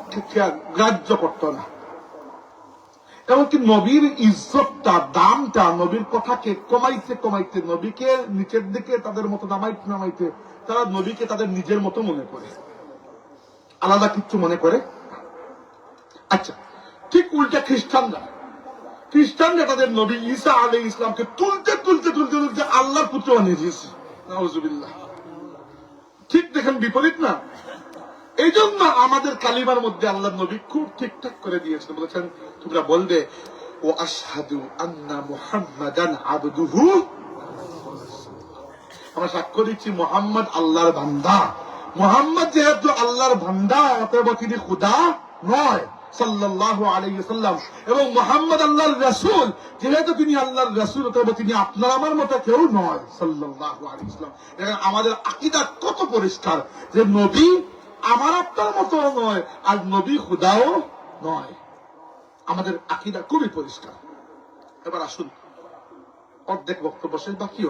গ্রাহ্য করত না। এমনকি নবীর ইজ্জতটা, দামটা, নবীর কথাকে কমাইতে কমাইতে, নবীকে নিচের দিকে তাদের মতো নামাইতে তারা নবীকে তাদের নিজের মতো মনে করে, আলাদা কিছু মনে করে। আচ্ছা, ঠিক উল্টা খ্রিস্টানরা তাদের নবী ঈসা আলাইহিস ইসলামকে তুলতে আল্লাহর পুত্র বানিয়ে দিয়েছে। নাউজুবিল্লাহ। ঠিক দেখেন, বিপরীত না? এই জন্য আমাদের কালিমার মধ্যে আল্লাহর নবী খুব ঠিকঠাক করে দিয়েছেন, বলেছেন, তোমরা বলবে ও আশহাদু আন্না মুহাম্মাদান আবদুহু, আমরা সাক্ষ্য দিচ্ছি মুহাম্মদ আল্লাহর বান্দা। মুহাম্মদ যেহেতু আল্লাহর বান্দা, অতএব তিনি খোদা নয়, সাল্লাল্লাহু আলাইহি ওয়াসাল্লাম। এবং মুহাম্মদ আল্লাহর রাসূল, যেহেতু তিনি আল্লাহর রাসূল, অতএব তিনি আপনার আমার মতো কেউ নয়, সাল্লাল্লাহু আলাইহি ওয়াসাল্লাম। আমাদের আকীদা কত পরিষ্কার যে নবী আমার আপনার মতো নয়, আর নবী খোদাও নয়। আমাদের আকীদা খুবই পরিষ্কার। এবার আসুন, অর্ধেক বক্তব্য শেষ, বাকি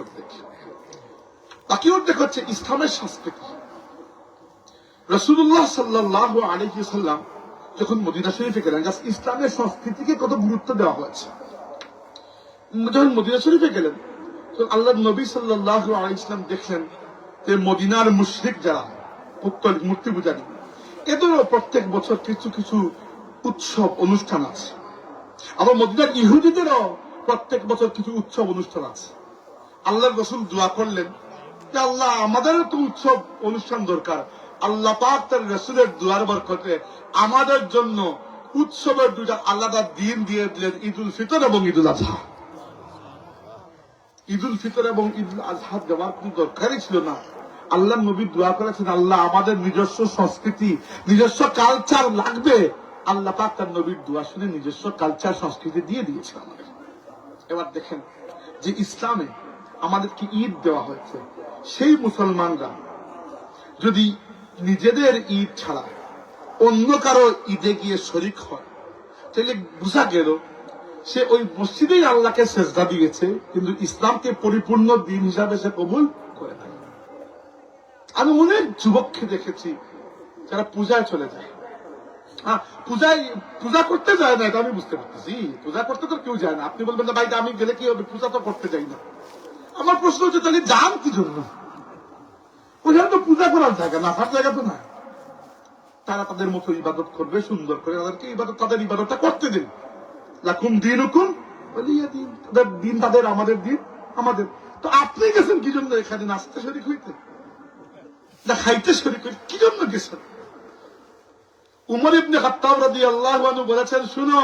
অর্ধেক হচ্ছে ইসলামের সংস্কৃতি। রাসূলুল্লাহ সাল্লাল্লাহু আলাইহি ওয়াসাল্লাম যখন মদিনা শরীফে গেলেন, ইসলামের সংস্কৃতিকে কত গুরুত্ব দেওয়া হয়েছে। যখন মদিনা শরীফে গেলেন, তখন আল্লাহর নবী সাল্লাল্লাহু আলাইহি ওয়াসাল্লাম দেখলেন যে মদিনার মুশরিক যারা, মূর্তি পূজারী, এদেরও প্রত্যেক বছর কিছু কিছু উৎসব অনুষ্ঠান আছে। আবার মদিনার ইহুদিদেরও প্রত্যেক বছর কিছু উৎসব অনুষ্ঠান আছে। আল্লাহর রাসূল দোয়া করলেন যে আল্লাহ, আমাদেরও তো উৎসব অনুষ্ঠান দরকার। আল্লাহ পাক তার রাসূলের দোয়ার বরকতে আমাদের জন্য উৎসবের 2টা আলাদা দিন দিয়ে দিলেন, ঈদুল ফিতর এবং ঈদুল আজহা। ঈদুল ফিতর এবং ঈদুল আজহা দেওয়ার কোন দরকারই ছিল না। আল্লাহ নবী দোয়া করেছেন, আল্লাহ আমাদের নিজস্ব সংস্কৃতি, নিজস্ব কালচার লাগবে। আল্লাহ পাক তার নবীর দোয়া শুনে নিজস্ব কালচার, সংস্কৃতি দিয়ে দিয়েছে আমাদের। এবার দেখেন যে ইসলামে আমাদেরকে ঈদ দেওয়া হয়েছে, সেই মুসলমানরা যদি নিজেদের ঈদ ছাড়া অন্য কারো ঈদে গিয়ে শরিক হয়, তাহলে বোঝা গেল সে ওই মসজিদেই আল্লাহকে সেজদা দিয়েছে, কিন্তু ইসলামকে পরিপূর্ণ দিন হিসাবে সে কবুল করে না। আমি অনেক যুবককে দেখেছি যারা পূজায় চলে যায়। পূজা করতে যায় না, এটা আমি বুঝতে পারতেছি। পূজা করতে তো কেউ যায় না। আপনি বলবেন না, ভাই আমি গেলে কি হবে, পূজা তো করতে যাই না। আমার প্রশ্ন হচ্ছে, তাহলে যান কি জন্য? ওখানে তো পূজা করার জায়গা, নাচার জায়গা তো না। তারা তাদের মতো ইবাদত করবে, সুন্দর করে তাদেরকে তাদের ইবাদতটা করতে দিন। লাকুম দীনুকুম ওয়ালিয়া দীন, তাদের দিন তাদের, আমাদের দিন আমাদের। তো আপনি গেছেন কি জন্য এখানে? নাচতে শরীক হইতে না খাইতে শরীক হইতে কি জন্য গেছেন? উমর ইবনে খাত্তাব রাদিয়াল্লাহু আনহু বলেছেন, শুনো,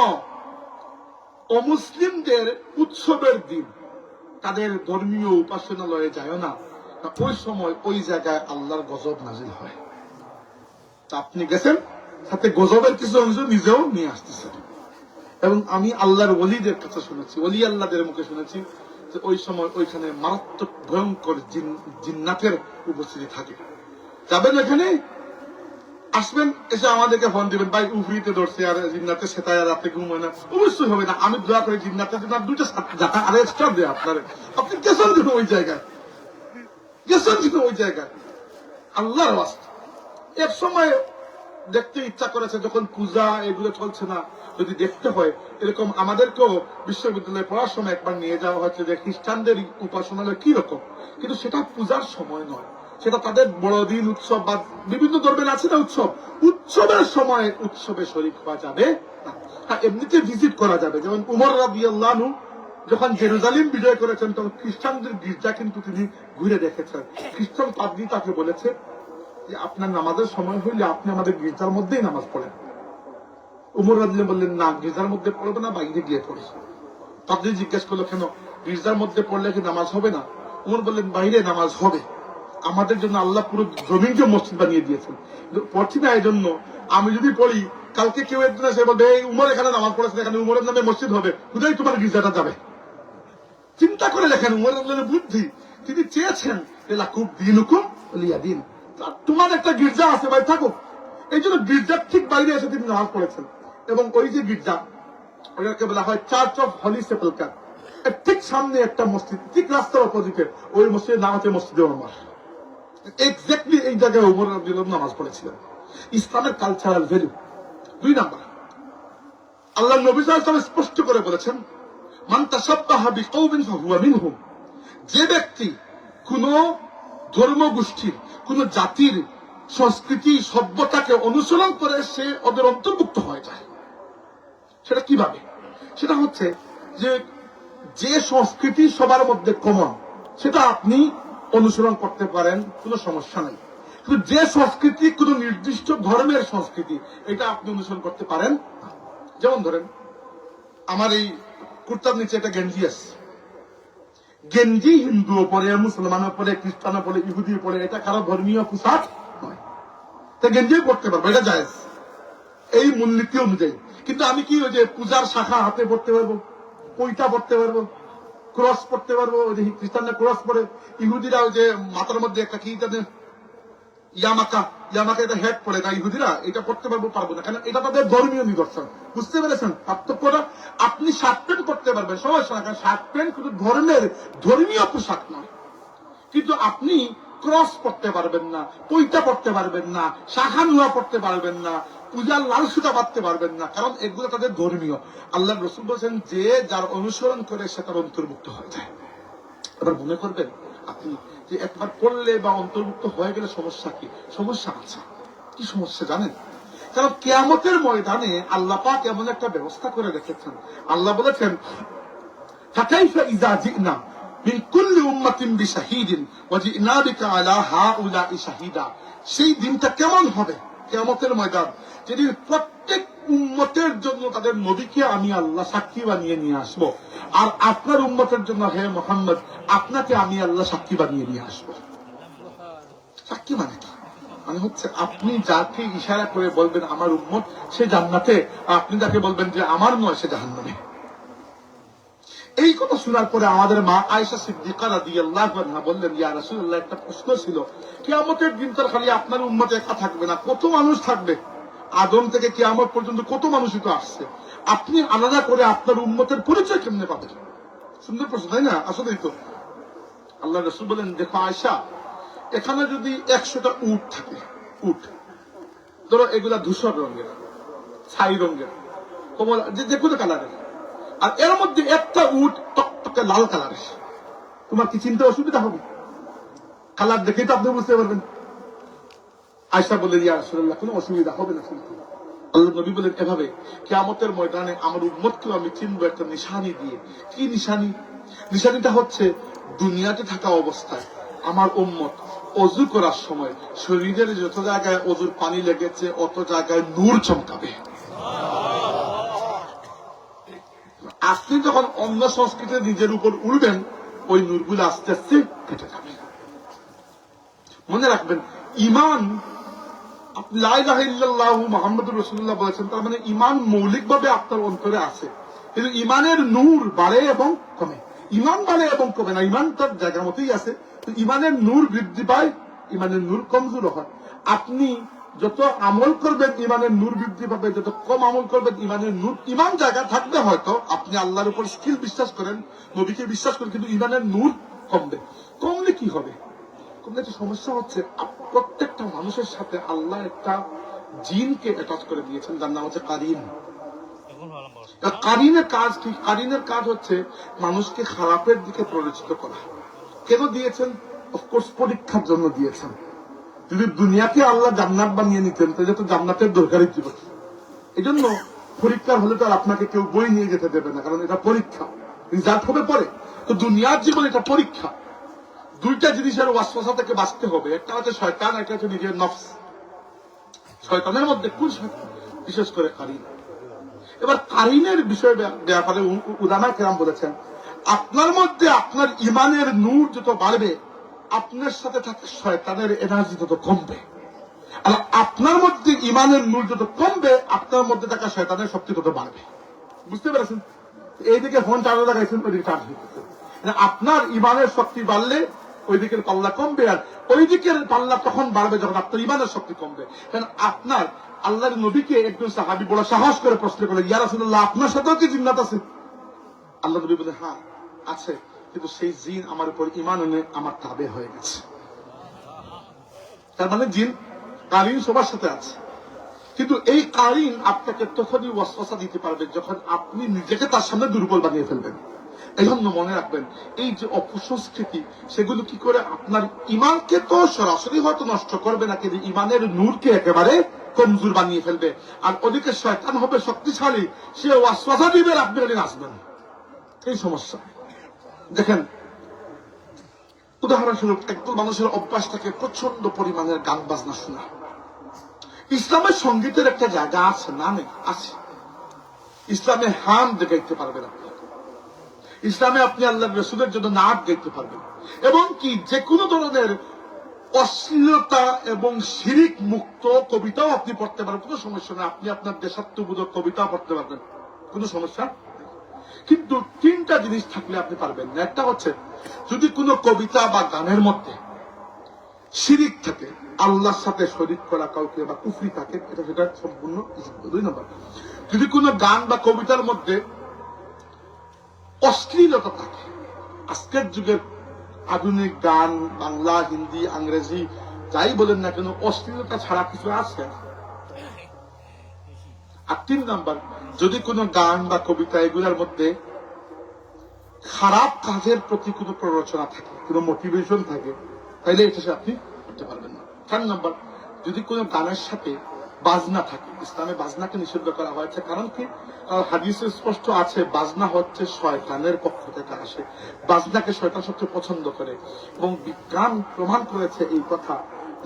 অমুসলিমদের উৎসবের দিন তাদের ধর্মীয় উপাসনালয়ে যায় না, ওই সময় ওই জায়গায় আল্লাহর গজব নাজিল হয়। তা আপনি গেছেন, সাথে গজবের কিছু অংশ নিজেও নিয়ে আসতেছেন। এবং আমি আল্লাহর ওলিদের কাছে শুনেছি, ওলি আল্লাহদের মুখে শুনেছি যে ওই সময় ওইখানে মারাত্মক ভয়ঙ্কর জিন্নাতের উপস্থিতি থাকে। যাবেন ওইখানে, আসবেন, এসে আমাদেরকে ফোন দিবেন, ভাই উফরিতে ধরছে আর জিন্নাতে সেটায় আর রাতে ঘুম হয় না। অবশ্যই হবে না, আমি দোয়া করি জিন্নাতের জন্য দুইটা জাতা আর এক্সট্রা দেয় আপনার। আপনি গেছেন কিন্তু ওই জায়গায়, গেছেন কিন্তু ওই জায়গায় আল্লাহর ওয়াস্তে। এক সময় দেখতে ইচ্ছা করেছে, যখন পূজা এগুলো চলছে না, যদি দেখতে হয়, এরকম আমাদেরকেও বিশ্ববিদ্যালয়ে পড়ার সময় একবার নিয়ে যাওয়া হচ্ছে যে খ্রিস্টানদের উপাসনালয় কি রকম, কিন্তু সেটা পূজার সময় নয়, সেটা তাদের বড়দিন উৎসব বা বিভিন্ন ধর্মের আছে না উৎসব, উৎসবের সময় উৎসবে শরীক হওয়া যাবে না। হ্যাঁ, এমনিতে ভিজিট করা যাবে। যেমন উমর রাদিয়াল্লাহু আনহু যখন জেরুজালেম বিজয় করেছেন, তখন খ্রিস্টানদের গির্জা কিন্তু তিনি ঘুরে দেখেছেন। খ্রিস্টান পাদ্রী তাকে বলেছে যে আপনার নামাজের সময় হইলে আপনি আমাদের গির্জার মধ্যেই নামাজ পড়েন। উমর রাদিয়াল্লাহু বললেন, না, গির্জার মধ্যে পড়বো না, বাইরে গিয়ে পড়ি। পাদ্রী জিজ্ঞেস করলো, কেন, গির্জার মধ্যে পড়লে কি নামাজ হবে না? উমর বললেন, বাইরে নামাজ হবে। আমাদের জন্য আল্লাহ পুরো জমিনকে মসজিদ বানিয়ে দিয়েছেন, পড়ছি না এই জন্য। আমি যদি পড়ি, কালকে কেউ একদিন এসে বলবে, এই উমর এখানে নামাজ পড়েছে, এখানে উমরের নামে মসজিদ হবে, কোথায় তোমার গির্জাটা যাবে? চিন্তা করে দেখেন, উমরের বুদ্ধি, তিনি চেয়েছেন লাকুম দীনুকুম ওয়ালিয়া দিন, তোমার একটা গির্জা আছে ভাই, থাকুক। এই জন্য গির্জার ঠিক বাইরে এসে তিনি নামাজ পড়েছেন। এবং ওই যে গির্জা, ওটাকে বলা হয় চার্চ অফ হলি সেপালচার, ঠিক সামনে একটা মসজিদ, ঠিক রাস্তার অপোজিটে, ওই মসজিদের নাম হচ্ছে মসজিদে ওমর। এক্স্যাক্টলি এই জায়গায় ওমর রাদিয়াল্লাহু আনহু নামাজ পড়েছিলেন। ইসলামের কালচারাল ভ্যালু। 2 নাম্বার, আল্লাহ নবী সাল্লাল্লাহু আলাইহি ওয়াসাল্লাম স্পষ্ট করে বলেছেন, মান তাশাব্বাহা বিকওমিন ফাহুয়া মিনহুম। যে ব্যক্তি কোন ধর্মগোষ্ঠীর, কোন জাতির সংস্কৃতি সভ্যতাকে অনুসরণ করে, সে ওদের অন্তর্ভুক্ত হয়ে যায়। সেটা কিভাবে? সেটা হচ্ছে যে সংস্কৃতি সবার মধ্যে কমন, সেটা আপনি অনুসরণ করতে পারেন, কোনো সমস্যা নেই। কিন্তু যে সংস্কৃতি কোন নির্দিষ্ট ধর্মের সংস্কৃতি, এটা আপনি অনুসরণ করতে পারেন না। যেমন ধরেন, আমার এই কুর্তার নিচে একটা গেঞ্জি আছে, গেঞ্জি হিন্দুও পরে, মুসলমানও পরে, খ্রিস্টানও পরে, ইহুদিও পরে, এটা কারো ধর্মীয় পোশাক নয়, তা গেঞ্জিও পড়তে পারবো, এটা জায়েজ এই মূলনীতি অনুযায়ী। কিন্তু আমি কি ওই যে পূজার শাখা হাতে পড়তে পারবো, পৈতা পড়তে পারবো, ক্রস পড়তে পারবো? ওই যে খ্রিস্টানরা ক্রস পরে, ইহুদিরা ওই যে মাথার মধ্যে একটা কি জানে ইয়ামাকা এটা হেড পড়ে না, ইহুদিরা এটা পড়তে পারবো না, কারণ এটা তাদের ধর্মীয় নিদর্শন। বুঝতে পেরেছেন পার্থক্যটা? আপনি শার্ট প্যান্ট পড়তে পারবেন, সমস্যা না, কারণ শার্ট প্যান্ট কিন্তু ধর্মীয় পোশাক নয়। কিন্তু আপনি ক্রস পড়তে পারবেন না, পৈতা পড়তে পারবেন না, শাখা নুয়া পড়তে পারবেন না, পূজার লাল সুতা বাঁধতে পারবেন না, কারণ এগুলো তাদের ধর্মীয়। আল্লাহ রাসূল বলেছেন, যে যার অনুসরণ করে সে তার অন্তর্ভুক্ত হয়ে যায়। এবার মনে করবেন আপনি যে একবার পড়লে বা অন্তর্ভুক্ত হয়ে গেলে সমস্যা কি? সমস্যা আছে। কি সমস্যা জানেন? কারণ কিয়ামতের ময়দানে আল্লাহ পাক এমন একটা ব্যবস্থা করে রেখেছেন। আল্লাহ বলেছেন, ফাকাইফা ইযা জিনা মিন কুল্লি উম্মাতিন বিশাহিদিন ওয়া জিনা বিকা আলা হাউলাই শাহিদা। সেই দিনটা কেমন হবে? কিয়ামতের ময়দান, যেদিন প্রত্যেক উম্মতের জন্য তাদের নবীকে আমি আল্লাহ সাক্ষী বানিয়ে নিয়ে আসব, আর আপনার উম্মতের জন্য হে মুহাম্মদ, আপনাকে আমি আল্লাহ সাক্ষী বানিয়ে নিয়ে আসব। সাক্ষী মানে কি? মানে হচ্ছে আপনি যাকে ইশারা করে বলবেন আমার উম্মত, সে জান্নাতে, আপনি যাকে বলবেন যে আমার নয়, সে জাহান্নামে। এই কথা শোনার পরে আমাদের মা আয়েশা সিদ্দিকা রাদিয়াল্লাহু আনহা বললেন, ইয়া রাসূলুল্লাহ, একটা প্রশ্ন ছিল, কিয়ামতের দিন তো খালি আপনার উম্মত একা থাকবে না, কত মানুষ থাকবে? আদম থেকে কিয়ামত পর্যন্ত কত মানুষই তো আসছে, আপনি আলাদা করে আপনার উম্মতের পরিচয় কেমনে পাবেন? সুন্দর প্রশ্ন, তাই না? আসলেই তো। আল্লাহ রাসূল বলেন, দেখো আয়েশা, এখানে যদি 100টা উট থাকে, উট ধরো এগুলা ধূসর রঙের, ছাই রঙের, কমলা, যে কোনো কালারের, আর এর মধ্যে একটা উট টকটকে লাল কালারের, তোমার কি চিন্তা অসুবিধা হবে? কালার দেখেই তো আপনি বুঝতে পারবেন। আয়েশা বললেন, ইয়া রাসূলুল্লাহ, কোনো অসুবিধা হবে না। আল্লাহ নবী বলেন, এভাবে কিয়ামতের ময়দানে আমার উম্মতকেও আমি চিনবো একটা নিশানি দিয়ে। কি নিশানি? নিশানিটা হচ্ছে, দুনিয়াতে থাকা অবস্থায় আমার উম্মত অজু করার সময় শরীরের যত জায়গায় অজুর পানি লেগেছে অত জায়গায় নূর চমকাবে। আপনি যখন অন্য সংস্কৃতিতে নিজের উপর উঠবেন ওই নূরগুলো আস্তে আস্তে কেটে যাবে। মনে রাখবেন, ইমান লা ইলাহা ইল্লাল্লাহু মুহাম্মাদুর রাসূলুল্লাহ বলেছেন, তার মানে ইমান মৌলিকভাবে আপনার অন্তরে আছে, কিন্তু ইমানের নূর বাড়ে এবং কমে। ইমান বাড়ে এবং কমে না, ইমান তার জায়গা মতোই আছে, ইমানের নূর বৃদ্ধি পায়, ইমানের নূর কমজোর হয়। আপনি যত আমল করবেন ইমানের নূর বৃদ্ধি পাবে, যত কম আমল করবেন ইমানের নূর, ইমান জায়গা থাকবে, হয়তো আপনি আল্লাহর উপর স্কিল বিশ্বাস করেন, নবীকে বিশ্বাস করেন, কিন্তু ইমানের নূর কমবে। কমলে কি হবে? কমলে একটা সমস্যা হচ্ছে, প্রত্যেকটা মানুষের সাথে আল্লাহ একটা জিনকে অ্যাটাচ করে দিয়েছেন, যার নাম হচ্ছে কারিন। কারিনের কাজ কি? কারিনের কাজ হচ্ছে মানুষকে খারাপের দিকে প্ররোচিত করা। কেন দিয়েছেন? অফকোর্স পরীক্ষার জন্য দিয়েছেন। যদি দুনিয়াকে আল্লাহ জান্নাত বানিয়ে নিতেন তাহলে তো জান্নাতের দরকারই ছিল। এই জন্য পরীক্ষার হলে তো আর আপনাকে কেউ বই নিয়ে যেতে দেবে না, কারণ এটা পরীক্ষা, রিজাল্ট হবে পরে। তো দুনিয়ার জীবন এটা পরীক্ষা। দুইটা জিনিসের ওয়াসওয়াসা থেকে বাঁচতে হবে, একটা হচ্ছে শয়তান, একটা হচ্ছে নিজের নফস। শয়তানের মধ্যে কোন শয়তান? বিশেষ করে কারিন। এবার কারিনের বিষয়ে ব্যাপারে উলামা কেরাম বলেছেন, আপনার মধ্যে আপনার ইমানের নূর যত বাড়বে আপনার সাথে থাকা শয়তানের এনার্জি তত কমবে, আর আপনার মধ্যে ইমানের নূর যত কমবে আপনার মধ্যে থাকা শয়তানের শক্তি তত বাড়বে। বুঝতে পেরেছেন? এইদিকে ফোন চার্জ লাগাইছেন, ওইদিকে চার্জ হইতেছে। আপনার ইমানের শক্তি বাড়লে ওই দিকের পাল্লা কমবে, আর ওই দিকের পাল্লা তখন বাড়বে যখন আপনার ইমানের শক্তি কমবে। কারণ আপনার আল্লাহর নবীকে একজন সাহাবী বড় সাহস করে প্রশ্ন করলেন, ইয়া রাসূলুল্লাহ, আপনার সাথেও কি জিন্নাত আছে? আল্লাহ নবী বলে, হ্যাঁ আছে, কিন্তু সেই জিন আমার উপর ইমান এনে আমার তাবে হয়ে গেছে। তার মানে জিন কারিন সবার সাথে আছে, কিন্তু এই কারিন আপনাকে তখনই ওয়াসওয়াসা দিতে পারবে যখন আপনি নিজেকে তার সামনে দুর্বল বানিয়ে ফেলবেন। এই জন্য মনে রাখবেন, এই যে অপসংস্কৃতি, সেগুলো কি করে আপনার ইমানকে তো সরাসরি হয়তো নষ্ট করবে না, কিন্তু ইমানের নূরকে একেবারে কমজোর বানিয়ে ফেলবে। আর ওদিকে শয়তান হবে শক্তিশালী, সে ওয়াসওয়াসা দিবে, আপনি এদিন আসবেন। এই সমস্যা। দেখেন, উদাহরণস্বরূপ একদল মানুষের অভ্যাস থাকে প্রচন্ড পরিমাণের গান বাজনা শোনা। ইসলামের সঙ্গীতের একটা জায়গা আছে না? নেই? আছে। ইসলামে হামদ গাইতে পারবেন আপনি, ইসলামে আপনি আল্লাহ রাসূলের জন্য নাত গাইতে পারবেন, এবং কি যে কোনো ধরনের অশ্লীলতা এবং শিরিক মুক্ত কবিতাও আপনি পড়তে পারবেন, কোনো সমস্যা নেই। আপনি আপনার দেশাত্মবোধক কবিতা পড়তে পারবেন, কোনো সমস্যা। কিন্তু তিনটা জিনিস থাকলে আপনি পারবেন না। একটা হচ্ছে, যদি কোনো কবিতা বা গানের মধ্যে শিরিক থাকে, আল্লাহর সাথে শরীক করা কাউকে বা কুফরি থাকে, এটা সেটা সম্পূর্ণ। 2 নম্বর, যদি কোনো গান বা কবিতার মধ্যে অশ্লীলতা থাকে, আজকের যুগের আধুনিক গান, বাংলা, হিন্দি, ইংরেজি যাই বলেন না কেন, অশ্লীলতা ছাড়া কিছু আছে। আর 3 নম্বর, যদি কোনো গান বা কবিতা এগুলোর মধ্যে খারাপ কাজের প্রতি কোনো প্ররোচনা থাকে, কোনো মোটিভেশন থাকে, তাহলে এটা আপনি করতে পারবেন না। 4 নম্বর, যদি কোনো গানের সাথে বাজনা থাকে, ইসলামে বাজনাকে নিষিদ্ধ করা হয়েছে। কারণ কি? হাদিসে স্পষ্ট আছে, বাজনা হচ্ছে শয়তানের পক্ষ থেকে আসে, বাজনাকে শয়তান সবচেয়ে পছন্দ করে। এবং বিজ্ঞান প্রমাণ করেছে এই কথা,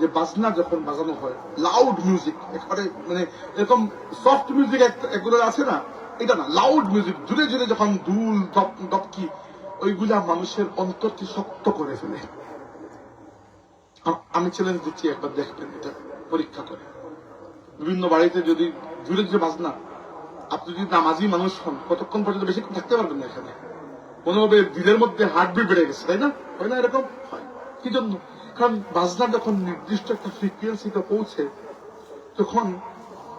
যে বাজনা যখন বাজানো হয়, লাউড মিউজিক, একেবারে মানে এরকম সফট মিউজিক এগুলো আছে না, এটা না, লাউড মিউজিক, জুড়ে জুড়ে যখন দুল দপকি, ওইগুলা মানুষের অন্তরকে শক্ত করে ফেলে। আমি চ্যালেঞ্জ দিচ্ছি, একবার দেখবেন, এটা পরীক্ষা করে। বিভিন্ন বাড়িতে যদি জুড়ে জুড়ে বাজনা, আপনি যদি নামাজি মানুষ হন, কতক্ষণ পর্যন্ত বেশিক্ষণ থাকতে পারবেন না এখানে। মনে হবে দিলের মধ্যে হার্টবিট বেড়ে গেছে, তাই না? হয় না এরকম? হয়। কি জন্য? কারণ বাজনা যখন নির্দিষ্ট একটা ফ্রিকুয়েন্সিতে পৌঁছে, তখন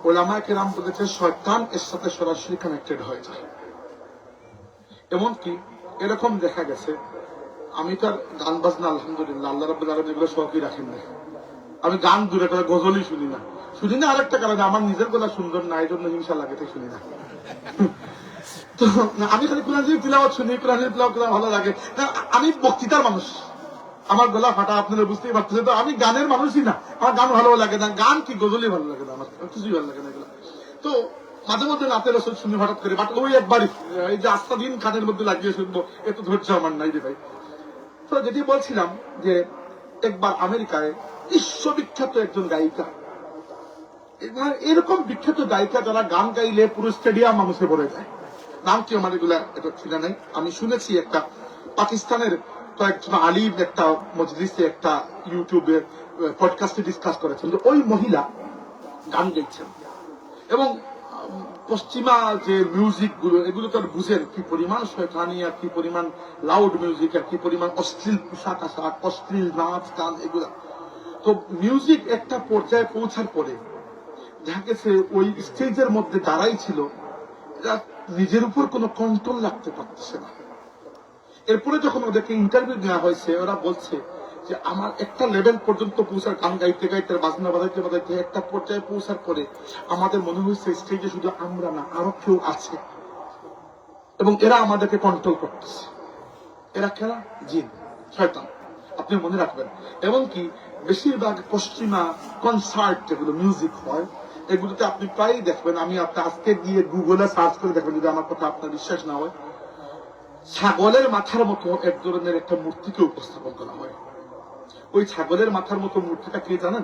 ওলামায়ে কেরাম বলেছে শয়তান এর সাথে সরাসরি কানেক্টেড হয়ে যায়। এমনকি এরকম দেখা গেছে, আমি তার গান বাজনা আলহামদুলিল্লাহ আল্লাহ রাব্বুল আলামিন এগুলো শখই রাখেন না। আমি গান দূরে করে গজলই শুনি না। আরেকটা কারণে, আমার নিজের গলা সুন্দর না, এই জন্য হিংসা লাগে, তাই শুনি না। তো আমি খালি কোরআন শরীফ তিলাওয়াত শুনি, কোরআন শরীফ তিলাওয়াত করা ভালো লাগে। আমি বক্তৃতার মানুষ, আমার গলা ফাটা, আপনারা বুঝতেই পারতেছেন। তো আমি গানের মানুষই না, আমার গান ভালো লাগে না। গান কি গজলই ভালো লাগে না, আমার কিছুই ভালো লাগে না এগুলো। তো মাঝে মধ্যে রাতে রসদ শুনি হঠাৎ করে, বাট ওই একবারই, এই যে আস্তা দিন কানের মধ্যে লাগিয়ে শুনবো, এত ধৈর্য আমার নাই রে ভাই। তো যেটি বলছিলাম, যে একবার আমেরিকায় বিশ্ববিখ্যাত একজন গায়িকা, এরকম বিখ্যাত গায়িকা যারা গান গাইলে পুরো স্টেডিয়াম মানুষে ভরে যায়, নাম কি আমার এগুলা এটা ছিল নাই, আমি শুনেছি একটা পাকিস্তানের কয়েকজন আলিম একটা মজলিসে একটা ইউটিউবে পডকাস্টে ডিসকাস করেছেন যে ওই মহিলা গান গাইছেন এবং পশ্চিমা যে মিউজিক গুলো এগুলো তো বুঝেন কি পরিমাণ শয়তানি আর কি পরিমাণ লাউড মিউজিক আর কি পরিমাণ অশ্লীল পোশাক আশাক অশ্লীল নাচ গান এগুলা। তো মিউজিক একটা পর্যায়ে পৌঁছার পরে দেখা গেছে ওই স্টেজের মধ্যে যারাই ছিল এরা নিজের উপর কোনো কন্ট্রোল রাখতে পারতেছে না। এরপরে যখন ওদেরকে ইন্টারভিউ নেওয়া হয়েছে ওরা বলছে যে আমার একটা লেভেল পর্যন্ত পৌঁছার, গান গাইতে গাইতে বাজনা বাজাইতে বাজাইতে একটা পর্যায়ে পৌঁছার পরে আমাদের মনে হয়েছে স্টেজে শুধু আমরা না আরো কেউ আছে এবং এরা আমাদেরকে কন্ট্রোল করতেছে। এরা খেলা জিন, শয়তান, আপনি মনে রাখবেন। এমনকি বেশিরভাগ পশ্চিমা কনসার্ট যেগুলো মিউজিক হয় এগুলোতে আপনি প্রায়ই দেখবেন, আমি আজকে গিয়ে গুগলে সার্চ করে দেখবেন যদি আমার কথা আপনার বিশ্বাস না হয়, ছাগলের মাথার মতো এক ধরনের একটা মূর্তিকে উপস্থাপন করা হয়। ওই ছাগলের মাথার মতো মূর্তিটা কি জানেন?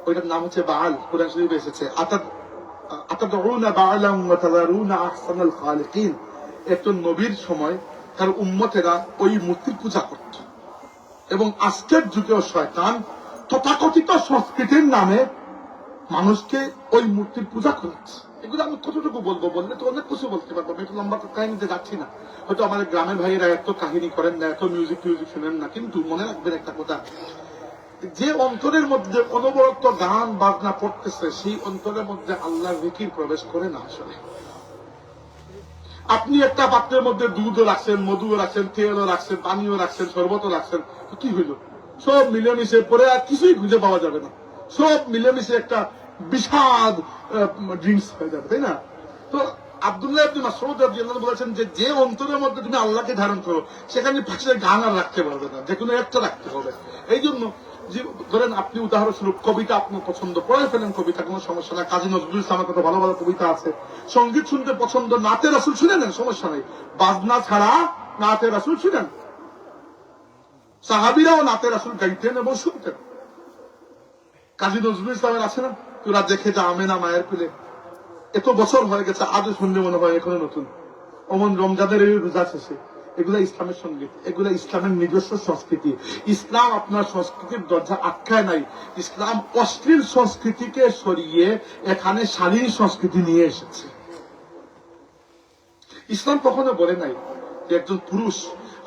ওইটার নাম হচ্ছে বাল, কোরআন শরীফে এসেছে আতাদউনা বালাম ওয়া তাযারুনা আহসানাল খালিকিন। একজন নবীর সময় তার উম্মতেরা ওই মূর্তির পূজা করত এবং আজকের যুগেও শয়তান তথাকথিত সংস্কৃতির নামে মানুষকে ওই মূর্তির পূজা করাচ্ছে। এগুলো আমি কতটুকু বলবো, বললে তো অনেক কিছু বলতে পারবো, আমি একটু লম্বা কাহিনীতে যাচ্ছি না। হয়তো আমাদের গ্রামের ভাইয়েরা এত কাহিনী করেন না, এত মিউজিক শুনেন না, কিন্তু মনে রাখবেন একটা কথা, যে অন্তরের মধ্যে অনবরত গান বাজনা পড়তেছে সেই অন্তরের মধ্যে আল্লাহর জিকির প্রবেশ করে না। আসলে আপনি একটা পাত্রের মধ্যে দুধও রাখছেন, মধুও রাখছেন, তেলও রাখছেন, পানিও রাখছেন, শরবতও রাখছেন, তো কি হইল? সব মিলেমিশে পরে আর কিছুই খুঁজে পাওয়া যাবে না, সব মিলেমিশে একটা বিষাদ ড্রিঙ্কস হয়ে যাবে, তাই না? তো আব্দুল্লাহ ইবনে মাসউদ রাদিয়াল্লাহু আনহু বলেছেন যে অন্তরের মধ্যে তুমি আল্লাহকে ধারণ করো সেখানে পাশে গান আর রাখতে পারবে না, যে কোনো একটা রাখতে হবে। এই জন্য যে ধরেন আপনি উদাহরণস্বরূপ কবিতা আপনার পছন্দ, পড়ে ফেলেন কবিতা, কোনো সমস্যা না। কাজী নজরুল ইসলামের কত ভালো ভালো কবিতা আছে। সঙ্গীত শুনতে পছন্দ, নাতে রাসূল শুনে নেন, সমস্যা নেই। বাজনা ছাড়া নাতে রাসূল শুনেন। সাহাবীরাও নাতে রাসূল গাইতেন এবং শুনতেন। কাজী নজরুল ইসলামের আছে না, তোরা দেখে যা আমেনা মায়ের কুলে, এত বছর হয়ে গেছে আজও শুনলে মনে হয় এখনো নতুন। অমন রমজানের এই রোজা শেষে, এগুলা ইসলামের সঙ্গীত, এগুলা ইসলামের নিজস্ব সংস্কৃতি। ইসলাম আপনার সংস্কৃতির দরজা আটকায় নাই। ইসলাম অশ্লীল সংস্কৃতিকে সরিয়ে এখানে শালীন সংস্কৃতি নিয়ে এসেছে। ইসলাম কখনো বলে নাই যে একজন পুরুষ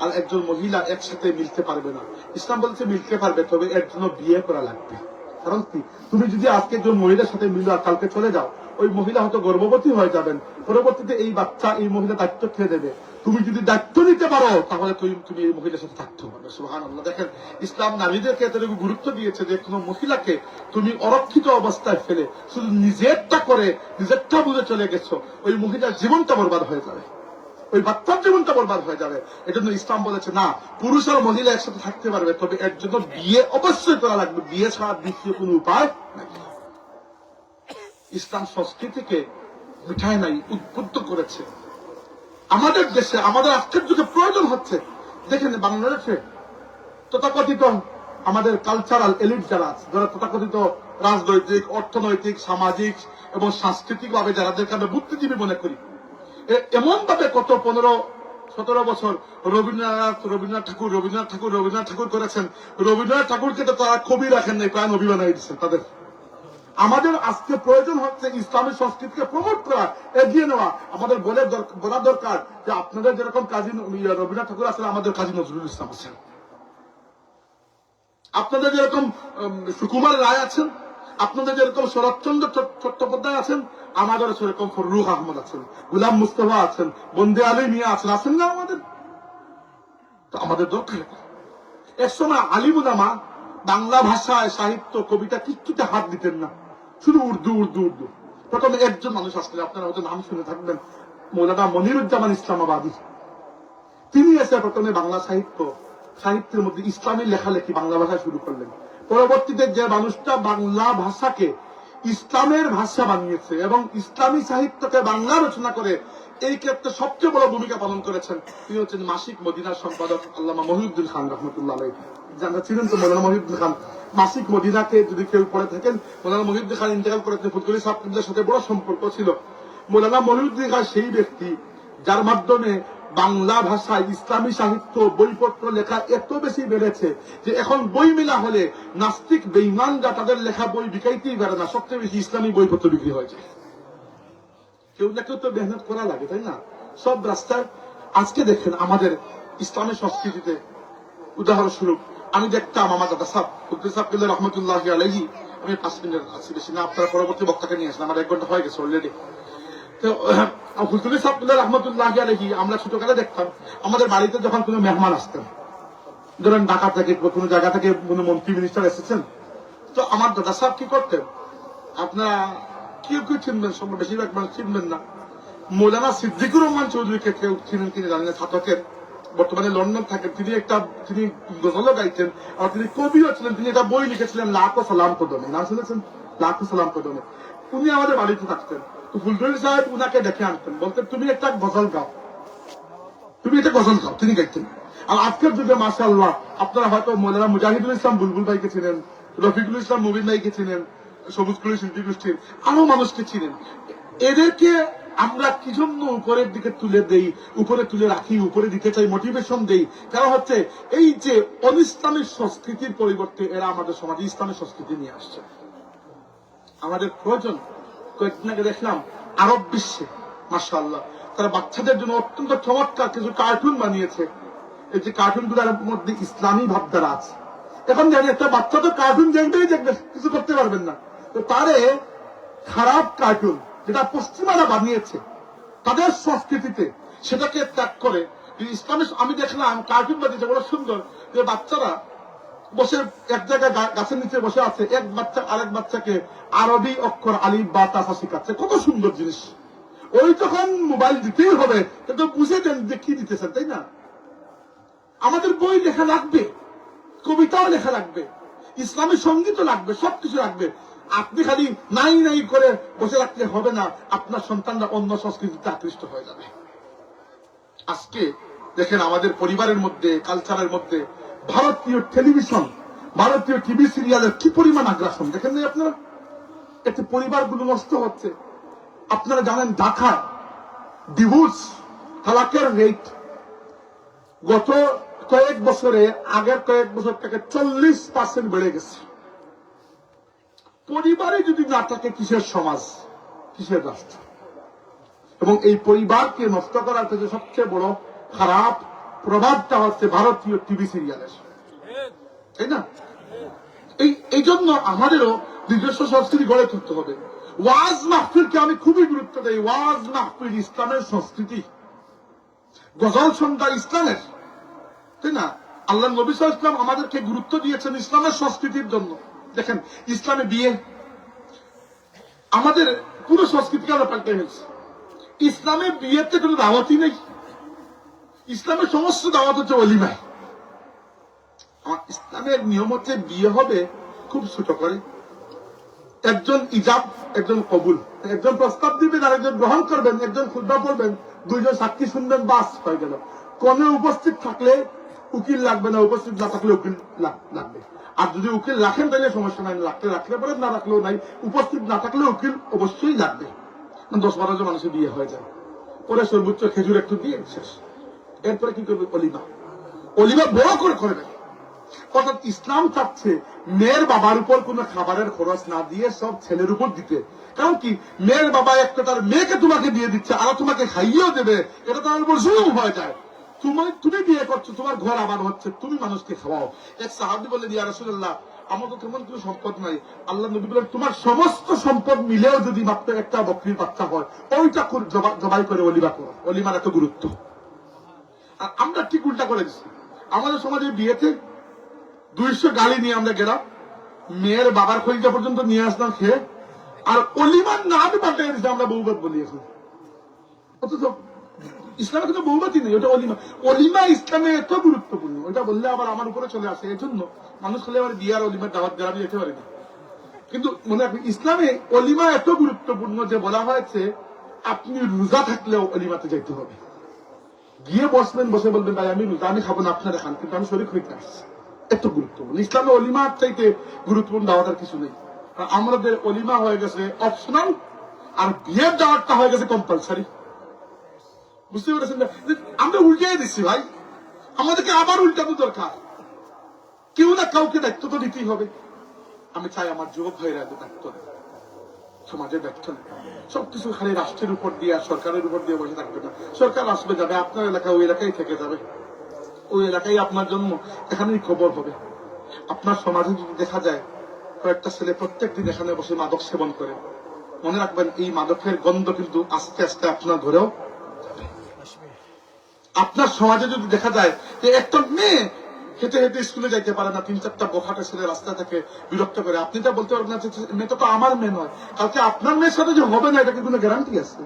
আর একজন মহিলা একসাথে মিলতে পারবে না। ইসলাম বলছে মিলতে পারবে, তবে এর জন্য বিয়ে করা লাগবে। কারণ কি, তুমি যদি আজকে একজন মহিলার সাথে মিলো আর কালকে চলে যাও, ওই মহিলা হয়তো গর্ভবতী হয়ে যাবেন, পরবর্তীতে এই বাচ্চা এই মহিলা দায়িত্ব খেয়ে দেবে। তুমি যদি দায়িত্ব নিতে পারো তাহলে তুমি এই মহিলার সাথে থাকতে পারবে। সুবহানাল্লাহ। দেখেন, ইসলাম নারীদেরকে এতটুকু গুরুত্ব দিয়েছে যে কোনো মহিলাকে তুমি অরক্ষিত অবস্থায় ফেলে শুধু নিজেরটা করে নিজেরটা বুঝে চলে গেছো, ওই মহিলার জীবনটা বরবাদ হয়ে যাবে, ওই বাচ্চার জীবনটা বরবাদ হয়ে যাবে। এজন্য ইসলাম বলেছে না, পুরুষ আর মহিলা একসাথে থাকতে পারবে, তবে এর জন্য বিয়ে অবশ্যই করা লাগবে। বিয়ে ছাড়া দ্বিতীয় কোনো উপায় নাই। ইসলাম সংস্কৃতিকে মিঠায় নাই, উদ্বুদ্ধ করেছে। আমাদের দেশে আমাদের আজকের যুগে প্রয়োজন হচ্ছে। দেখেন বাংলাদেশে তথাকথিত আমাদের কালচারাল এলিট যারা আছে, যারা তথাকথিত রাজনৈতিক, অর্থনৈতিক, সামাজিক এবং সাংস্কৃতিক ভাবে যাদেরকে আমরা বুদ্ধিজীবী মনে করি, এমন ভাবে কত 15-17 বছর রবীন্দ্রনাথ ঠাকুর করেছেন। রবীন্দ্রনাথ ঠাকুরকে তো তারা কবি রাখেন নাই, প্রায় নবী বানাই দিচ্ছেন তাদের। আমাদের আজকে প্রয়োজন হচ্ছে ইসলামী সংস্কৃতিকে প্রমোট করা, এগিয়ে নেওয়া। আমাদের বলা দরকার যে আপনাদের যেরকম কাজী রবীন্দ্রনাথ ঠাকুর আছেন, আমাদের কাজী নজরুল ইসলাম আছেন। আপনাদের যেরকম সুকুমার রায় আছেন, আপনাদের যেরকম শরৎচন্দ্র চট্টোপাধ্যায় আছেন, আমাদের সেরকম ফররুখ আহমদ আছেন, গুলাম মুস্তফা আছেন, বন্দে আলী মিয়া আছেন, আছেন না আমাদের? তো আমাদের দরকার। এক সময় আলিম উলামা বাংলা ভাষায় সাহিত্য কবিতা কিচ্ছুতে হাত দিতেন না, শুধু উর্দু উর্দু উর্দু। প্রথমে একজন মানুষ আসলে, আপনারা হয়তো নাম শুনে থাকবেন, মৌলানা মনিরুজ্জামান ইসলামাবাদী। তিনি এসে প্রথমে বাংলা সাহিত্যের মধ্যে ইসলামী লেখালেখি বাংলা ভাষায় শুরু করলেন। পরবর্তীতে যে মানুষটা বাংলা ভাষাকে ইসলামের ভাষা বানিয়েছে এবং ইসলামী সাহিত্যকে বাংলা রচনা করে এই ক্ষেত্রে সবচেয়ে বড় ভূমিকা পালন করেছেন তিনি হচ্ছেন মাসিক মদিনার সম্পাদক আল্লামা মহিউদ্দিন খান রহমতুল্লাহ আলাইহি। জানতে ছিলেন তো মৌলানা মহিউদ্দিন খান মাসিক মদিনাকে যদি কেউ পড়ে থাকেন, মৌলানা মহিউদ্দিন খান ইন্তেকাল করেছেন, ফুলতলী সাহেবদের সাথে বড় সম্পর্ক ছিল। মৌলানা মহিউদ্দিন খান সেই ব্যক্তি যার মাধ্যমে বাংলা ভাষায় ইসলামী সাহিত্য বইপত্র লেখা এত বেশি বেড়েছে যে এখন বই মেলা হলে নাস্তিক বেঈমানরা তাদের লেখা বই বিকাইতেই পারে না, সবচেয়ে বেশি ইসলামী বইপত্র বিক্রি হয়েছে। কেউ না কেউ তো মেহনত করা লাগে, তাই না? সব রাস্তায় আজকে দেখেন আমাদের ইসলামী সংস্কৃতিতে উদাহরণস্বরূপ আমি দেখতাম আমার দাদা সাহেব ফুলতলী সাহেব রহমতুল্লাহ আলাইহি, আমি 5 মিনিট আছি, বেশি না, আপনারা পরবর্তী বক্তাকে নিয়ে আসেন, আমার 1 ঘন্টা হয়ে গেছে অলরেডি। তো ফুলতলী সাহেব রহমতুল্লাহ আলাইহি আমরা ছোটকালে দেখতাম আমাদের বাড়িতে যখন কোনো মেহমান আসতেন, ধরেন ঢাকা থেকে কোনো জায়গা থেকে কোনো মন্ত্রী মিনিস্টার এসেছেন, তো আমার দাদা সাহেব কি করতেন, আপনারা কেউ কেউ চিনবেন, সব বেশিরভাগ মানুষ চিনবেন না, মৌলানা সিদ্দিকুর রহমান চৌধুরীকে কেউ চিনেন কিনে জানেন, ছাত্রকের বর্তমানে লন্ডন থাকেন, তিনি গজলও গাইতেন আর তিনি কবিও ছিলেন, তিনি একটা বই লিখেছিলেন লাখো সালাম কদমে, নাম শুনেছেন? লাখো সালাম কদমে। উনি আমাদের বাড়িতে থাকতেন, তো ফুলতলী সাহেব উনাকে ডেকে আনতেন, বলতেন তুমি একটা গজল গাও, তুমি একটা গজল গাও, তিনি গাইতেন। আর আজকের যুগে মাশাআল্লাহ আপনারা হয়তো মৌলানা মুজাহিদুল ইসলাম বুলবুল ভাইকে চিনেন, রফিকুল ইসলাম মুবিন ভাইকে চিনেন, সবুজকুলি শিল্পী গোষ্ঠীর আরো মানুষকে চিনেন। এদেরকে আমরা কি জন্য উপরের দিকে তুলে দেই, উপরে তুলে রাখি, উপরে দিতে চাই, মোটিভেশন দেই, কারণ হচ্ছে এই যে অনিসলামী সংস্কৃতির পরিবর্তে এরা আমাদের সমাজে ইসলামী সংস্কৃতি নিয়ে আসছে। আমাদের প্রয়োজন, কয়েকদিন আগে দেখলাম আরব বিশ্বে মাশাআল্লাহ তারা বাচ্চাদের জন্য অত্যন্ত চমৎকার কিছু কার্টুন বানিয়েছে। এই যে কার্টুনগুলোর মধ্যে ইসলামী ভাবধারা আছে। এখন জানি একটা বাচ্চা তো কার্টুন দেখবেই দেখবে, কিছু করতে পারবেন না, তো তারে খারাপ কার্টুন যেটা পশ্চিমারা বানিয়েছে তাদের সংস্কৃতিতে সেটাকে ত্যাগ করে ইসলামী, আমি দেখলাম কার্টুন বানিয়েছে বড় সুন্দর, যে বাচ্চারা বসে এক জায়গায় গাছের নিচে বসে আছে, এক বাচ্চা আরেক বাচ্চাকে আরবি অক্ষর আলিফ বা তাসা শিখাচ্ছে, কত সুন্দর জিনিস। ওই তখন মোবাইল দিতেই হবে, কিন্তু বুঝে দেন যে কি দিতেছেন, তাই না? আমাদের বই লেখা লাগবে, কবিতাও লেখা লাগবে, ইসলামী সঙ্গীতও লাগবে, সবকিছু লাগবে। আপনি খালি নাই নাই করে বসে রাখলে হবে না, আপনার সন্তানরা অন্য সংস্কৃতিতে আকৃষ্ট হয়ে যাবে। আজকে দেখেন আমাদের পরিবারের মধ্যে, কালচারের মধ্যে ভারতীয় টেলিভিশন, ভারতীয় টিভি সিরিয়ালের কি পরিমাণ আগ্রাসন দেখেন না আপনারা? এতে পরিবারগুলো নষ্ট হচ্ছে। আপনারা জানেন ঢাকা ডিভোর্স তালাকের রেট গত কয়েক বছরে আগের কয়েক বছর থেকে 40% বেড়ে গেছে। পরিবারে যদি না থাকে কিসের সমাজ, কিসের রাষ্ট্র? এবং এই পরিবারকে নষ্ট করার থেকে সবচেয়ে বড় খারাপ প্রভাবটা হচ্ছে ভারতীয় টিভি সিরিয়ালের, তাই না? এই জন্য আমাদেরও নিজস্ব সংস্কৃতি গড়ে তুলতে হবে। ওয়াজ মাহফিলকে আমি খুবই গুরুত্ব দেই। ওয়াজ মাহফিল ইসলামের সংস্কৃতি, গজল সন্ধ্যা ইসলামের, তাই না? আল্লাহ নবী সাল্লাল্লাহু আলাইহি ওয়াসাল্লাম আমাদেরকে গুরুত্ব দিয়েছেন ইসলামের সংস্কৃতির জন্য। দেখেন ইসলামে বিয়ে, আমাদের পুরো সংস্কৃতিকে আমরা পাল্টে ফেলছি। ইসলামে বিয়েতে কোনো দাওয়াতই নেই, ইসলামের সমস্ত দাওয়াত হচ্ছে ওলিমায়। আমার ইসলামের নিয়ম হচ্ছে বিয়ে হবে খুব ছোট করে, একজন ইজাব একজন কবুল, একজন প্রস্তাব দিবেন আর একজন গ্রহণ করবেন, একজন খুতবা পড়বেন, 2 জন সাক্ষী শুনবেন, বাস হয়ে গেল। কোন উপস্থিত থাকলে উকিল লাগবে না, উপস্থিত না থাকলে উকিল লাগবে। আর যদি উকিল রাখেন তাহলে সমস্যা নাই, রাখলে পরে, না রাখলেও নাই, উপস্থিত না থাকলে উকিল অবশ্যই লাগবে। 10-12 জন মানুষের বিয়ে হয়ে যায়, পরে সর্বোচ্চ খেজুর একটু দিয়ে শেষ। এরপরে কি করবে? অলিমা। অলিমা বড় করে করবে। অর্থাৎ ইসলাম চাচ্ছে মেয়ের বাবার উপর কোন খাবারের খরচ না দিয়ে সব ছেলের উপর দিতে। কারণ কি, মেয়ের বাবা একটা তার মেয়েকে তোমাকে দিয়ে দিচ্ছে আর তোমাকে খাইয়েও দেবে, এটা তার উপর জুলুম হয়ে যায়। তুমি বিয়ে করছো, তোমার ঘর আবার হচ্ছে, তুমি মানুষকে খাওয়াও। এক সাহাবী বললেন, ইয়া রাসূলুল্লাহ, আমার তো তেমন কোনো সম্পদ নাই। আল্লাহ নবী বলেন, তোমার সমস্ত সম্পদ মিলেও যদি মাত্র একটা বকরির বাচ্চা হয়, ওইটা জবাই করে অলিমা করো। অলিমার এত গুরুত্ব। আর আমরা ঠিক উল্টা করে দিচ্ছি। আমাদের সমাজে বিয়েতে 200 গালি নিয়ে আমরা গেলাম, মেয়ের বাবার খরিদা পর্যন্ত নিয়ে আসলাম খেয়ে, আর অলিমার নাম পাল্টে দিচ্ছি আমরা বহুবাদ বলি এখন। অথচ ইসলামে কিন্তু বহুবাদই নেই, ওটা অলিমা। অলিমা ইসলামে এত গুরুত্বপূর্ণ, ওইটা বললে আবার আমার উপরে চলে আসে। এই জন্য মানুষ হলে আবার বিয়ার অলিমার দাওয়াত দেওয়া যেতে পারে না। কিন্তু মনে রাখবেন ইসলামে অলিমা এত গুরুত্বপূর্ণ যে বলা হয়েছে আপনি রোজা থাকলেও অলিমাতে যাইতে হবে, গিয়ে বসবেন, বসে বলবেন ভাই আমি রোজা, আমি খাবো না, আপনারা খান, কিন্তু আমি শরীর হইতে আসছি। এত গুরুত্বপূর্ণ। ইসলামে অলিমার চাইতে গুরুত্বপূর্ণ দাওয়াতের কিছু নেই। আমাদের অলিমা হয়ে গেছে অপশনাল, আর বিয়ের দাওয়াতটা হয়ে গেছে কম্পালসারি। বুঝতে পেরেছেন? আমরা উল্টে দিচ্ছি ভাই, আমাদেরকে আবার উল্টানো দরকার। কেউ না কাউকে দায়িত্ব তো নিতেই হবে। আমি চাই আমার যুবক ভাইরা দায়িত্ব নেয়, সমাজের দায়িত্ব নেয়। সবকিছু খালি রাষ্ট্রের উপর দিয়ে আর সরকারের উপর দিয়ে বসে থাকবে না। সরকার আসবে যাবে, আপনার এলাকা ওই এলাকায় থেকে যাবে, ওই এলাকায় আপনার জন্ম, এখানেই খবর হবে। আপনার সমাজে যদি দেখা যায় কয়েকটা ছেলে প্রত্যেক দিন এখানে বসে মাদক সেবন করে, মনে রাখবেন এই মাদকের গন্ধ কিন্তু আস্তে আস্তে আপনার ধরেও। আপনার সমাজে যদি দেখা যায় যে একটা মেয়ে হেঁটে হেঁটে স্কুলে যাইতে পারে না, 3-4টা বোখাটা ছেলে রাস্তা থেকে বিরক্ত করে, আপনি তো বলতে পারবেন না মেয়েটা তো আমার মেয়ে নয়, কালকে আপনার মেয়ের সাথে যে হবে না এটা কি কোনো গ্যারান্টি আছে?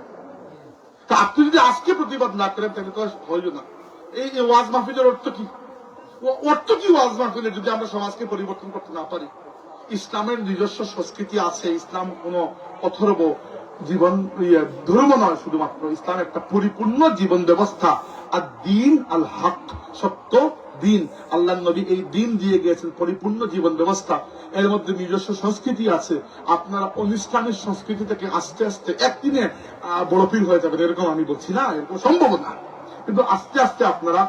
তা আপনি যদি আজকে প্রতিবাদ না করেন তাহলে তো হইল না। এই ওয়াজ মাহফিলের অর্থ কি? অর্থ কি ওয়াজ মাহফিলের যদি আমরা সমাজকে পরিবর্তন করতে না পারি? ইসলামের নিজস্ব সংস্কৃতি আছে। ইসলাম কোন অথর্ব জীবন ধর্ম নয়, শুধুমাত্র ইসলাম একটা পরিপূর্ণ জীবন ব্যবস্থা। আর দিন আল হক, সত্য দিন। আল্লাহ নবী এই দিন দিয়ে গিয়েছেন পরিপূর্ণ জীবন ব্যবস্থা। এর মধ্যে নিজস্ব সংস্কৃতি আছে। আপনারা অনুষ্ঠানের সংস্কৃতি থেকে আস্তে আস্তে একদিনে বড় পীর হয়ে যাবেন এরকম আমি বলছি না, এরকম সম্ভব না, কিন্তু আস্তে আস্তে আপনারা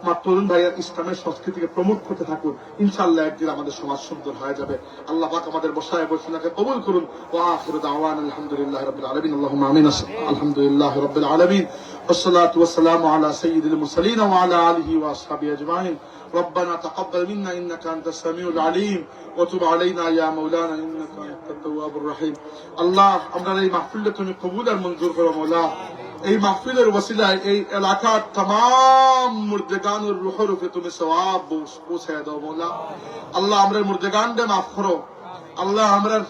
আমার তরুণ ভাইয়ের ইসলামের সংস্কৃতিকে প্রমোট করতে থাকুন। ইনশাআল্লাহ একদিন আমাদের সমাজ সুন্দর হয়ে যাবে। আল্লাহ পাক আমাদের বসায় বসিনাকে কবুল করুন। ওয়া আখিরু দাওয়ানা আলহামদুলিল্লাহি রাব্বিল আলামিন। আল্লাহুম্মা আমিন। আলহামদুলিল্লাহি রাব্বিল আলামিন। والصلاة والسلام على سيد المرسلين وعلى آله وأصحابه أجمعين. ربنا تقبل منا إنك أنت السميع العليم وتب علينا يا مولانا إنك أنت التواب الرحيم. الله আমরা এই মাহফিলটা তুমি কবুল আর মঞ্জুর করো মওলা। এই মাহফিলের ওসিলায় এই এলাকার तमाम মুর্দেগানের রূহের উপরে তুমি সওয়াব পৌঁছায় দাও মওলা। আল্লাহ আমরার মুর্দেগানকে মাফ করো। আল্লাহ আমরার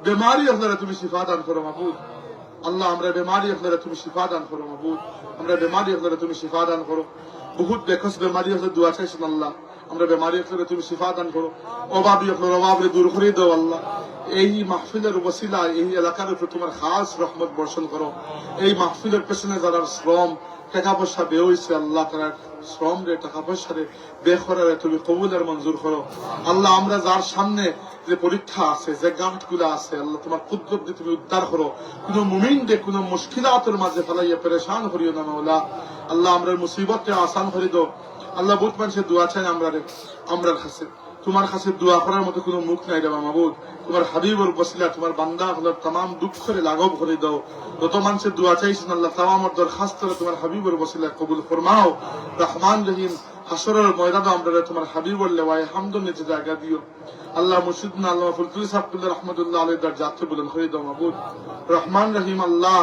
বেমারি আপনারা তুমি শিফা দান করো মাবুদ। আল্লাহ আমরা বেমারি আপনারা তুমি শিফা দান করো মাবুদ। আমরা বেমারি আপনারা তুমি শিফা দান করো। বহুত বেকস বেমারি আপনারা দোয়া চাইছেন আল্লাহ, আমরা বেমারি আপনারা তুমি শিফা দান করো। অভাবী আপনার অভাবরে দূর করে দাও আল্লাহ। এই মাহফিলের ওসিলা এই এলাকার উপর তোমার খাস রহমত বর্ষণ করো। এই মাহফিলের পেছনে যারা শ্রম টাকা পয়সা ব্যয় হয়েছে আল্লাহ তারা শ্রম রে টাকা পয়সা রে ব্যয় করারে তুমি কবুল আর মঞ্জুর করো। আল্লাহ আমরা যার সামনে যে পরীক্ষা আছে, যে গাঁট গুলা আছে, আল্লাহ তোমার কুদরত দিয়ে তুমি উদ্ধার করো। কোন মুমিন দে কোন মুশকিলাতের মাঝে ফেলাইয়া পেরেশান করিও না মাওলা। আল্লাহ আমরার মুসিবতকে আসান করে দাও। আল্লাহ বহুত মানুষের দোয়া চাই আমরার কাছে, তোমার কাছে দোয়া করার মতো কোনো মুখ নাই রে মাহবুব। তোমার হাবিবুর বসিলা তোমার বান্দা হলো तमाम দুঃখরে লাঘব করে দাও। যত মানুষের দোয়া চাইছেন আল্লাহ तमाम দরখাস্ত করে তোমার হাবিবুর বসিলা কবুল ফরমাও। রহমান রহিম হাসরের ময়দানে আমরা তোমার হাবিবুর লেওয়ায়ে হামদুর নিচে জায়গা দিও। আল্লাহ মুর্শিদনা আল্লাহ ফুলতুল সাবতুল্লাহ রাহমাতুল্লাহ আলাইহি দরজাতে বুলন্দ করে দাও মাহবুব। রহমান রহিম আল্লাহ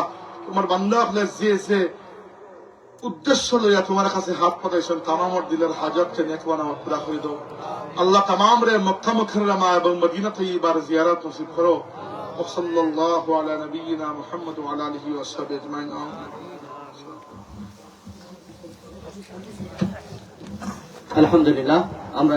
তোমার বান্দা হলে যে উদ্দেশ্য লইয়া তোমার কাছে হাত পাতাইছেন तमाम দিলের হাজত কে নেক বানাও পুরা করে দাও। আল্লাহ तमाम রে মক্কা মুকাররমা এবং মদিনা তৈয়বার জিয়ারত নসিব করো। সাল্লাল্লাহু আলা নবিয়িনা মুহাম্মদ ওয়া আলা আলিহি ওয়া সাহবিহি আজমাইন। আলহামদুলিল্লাহ। আমরা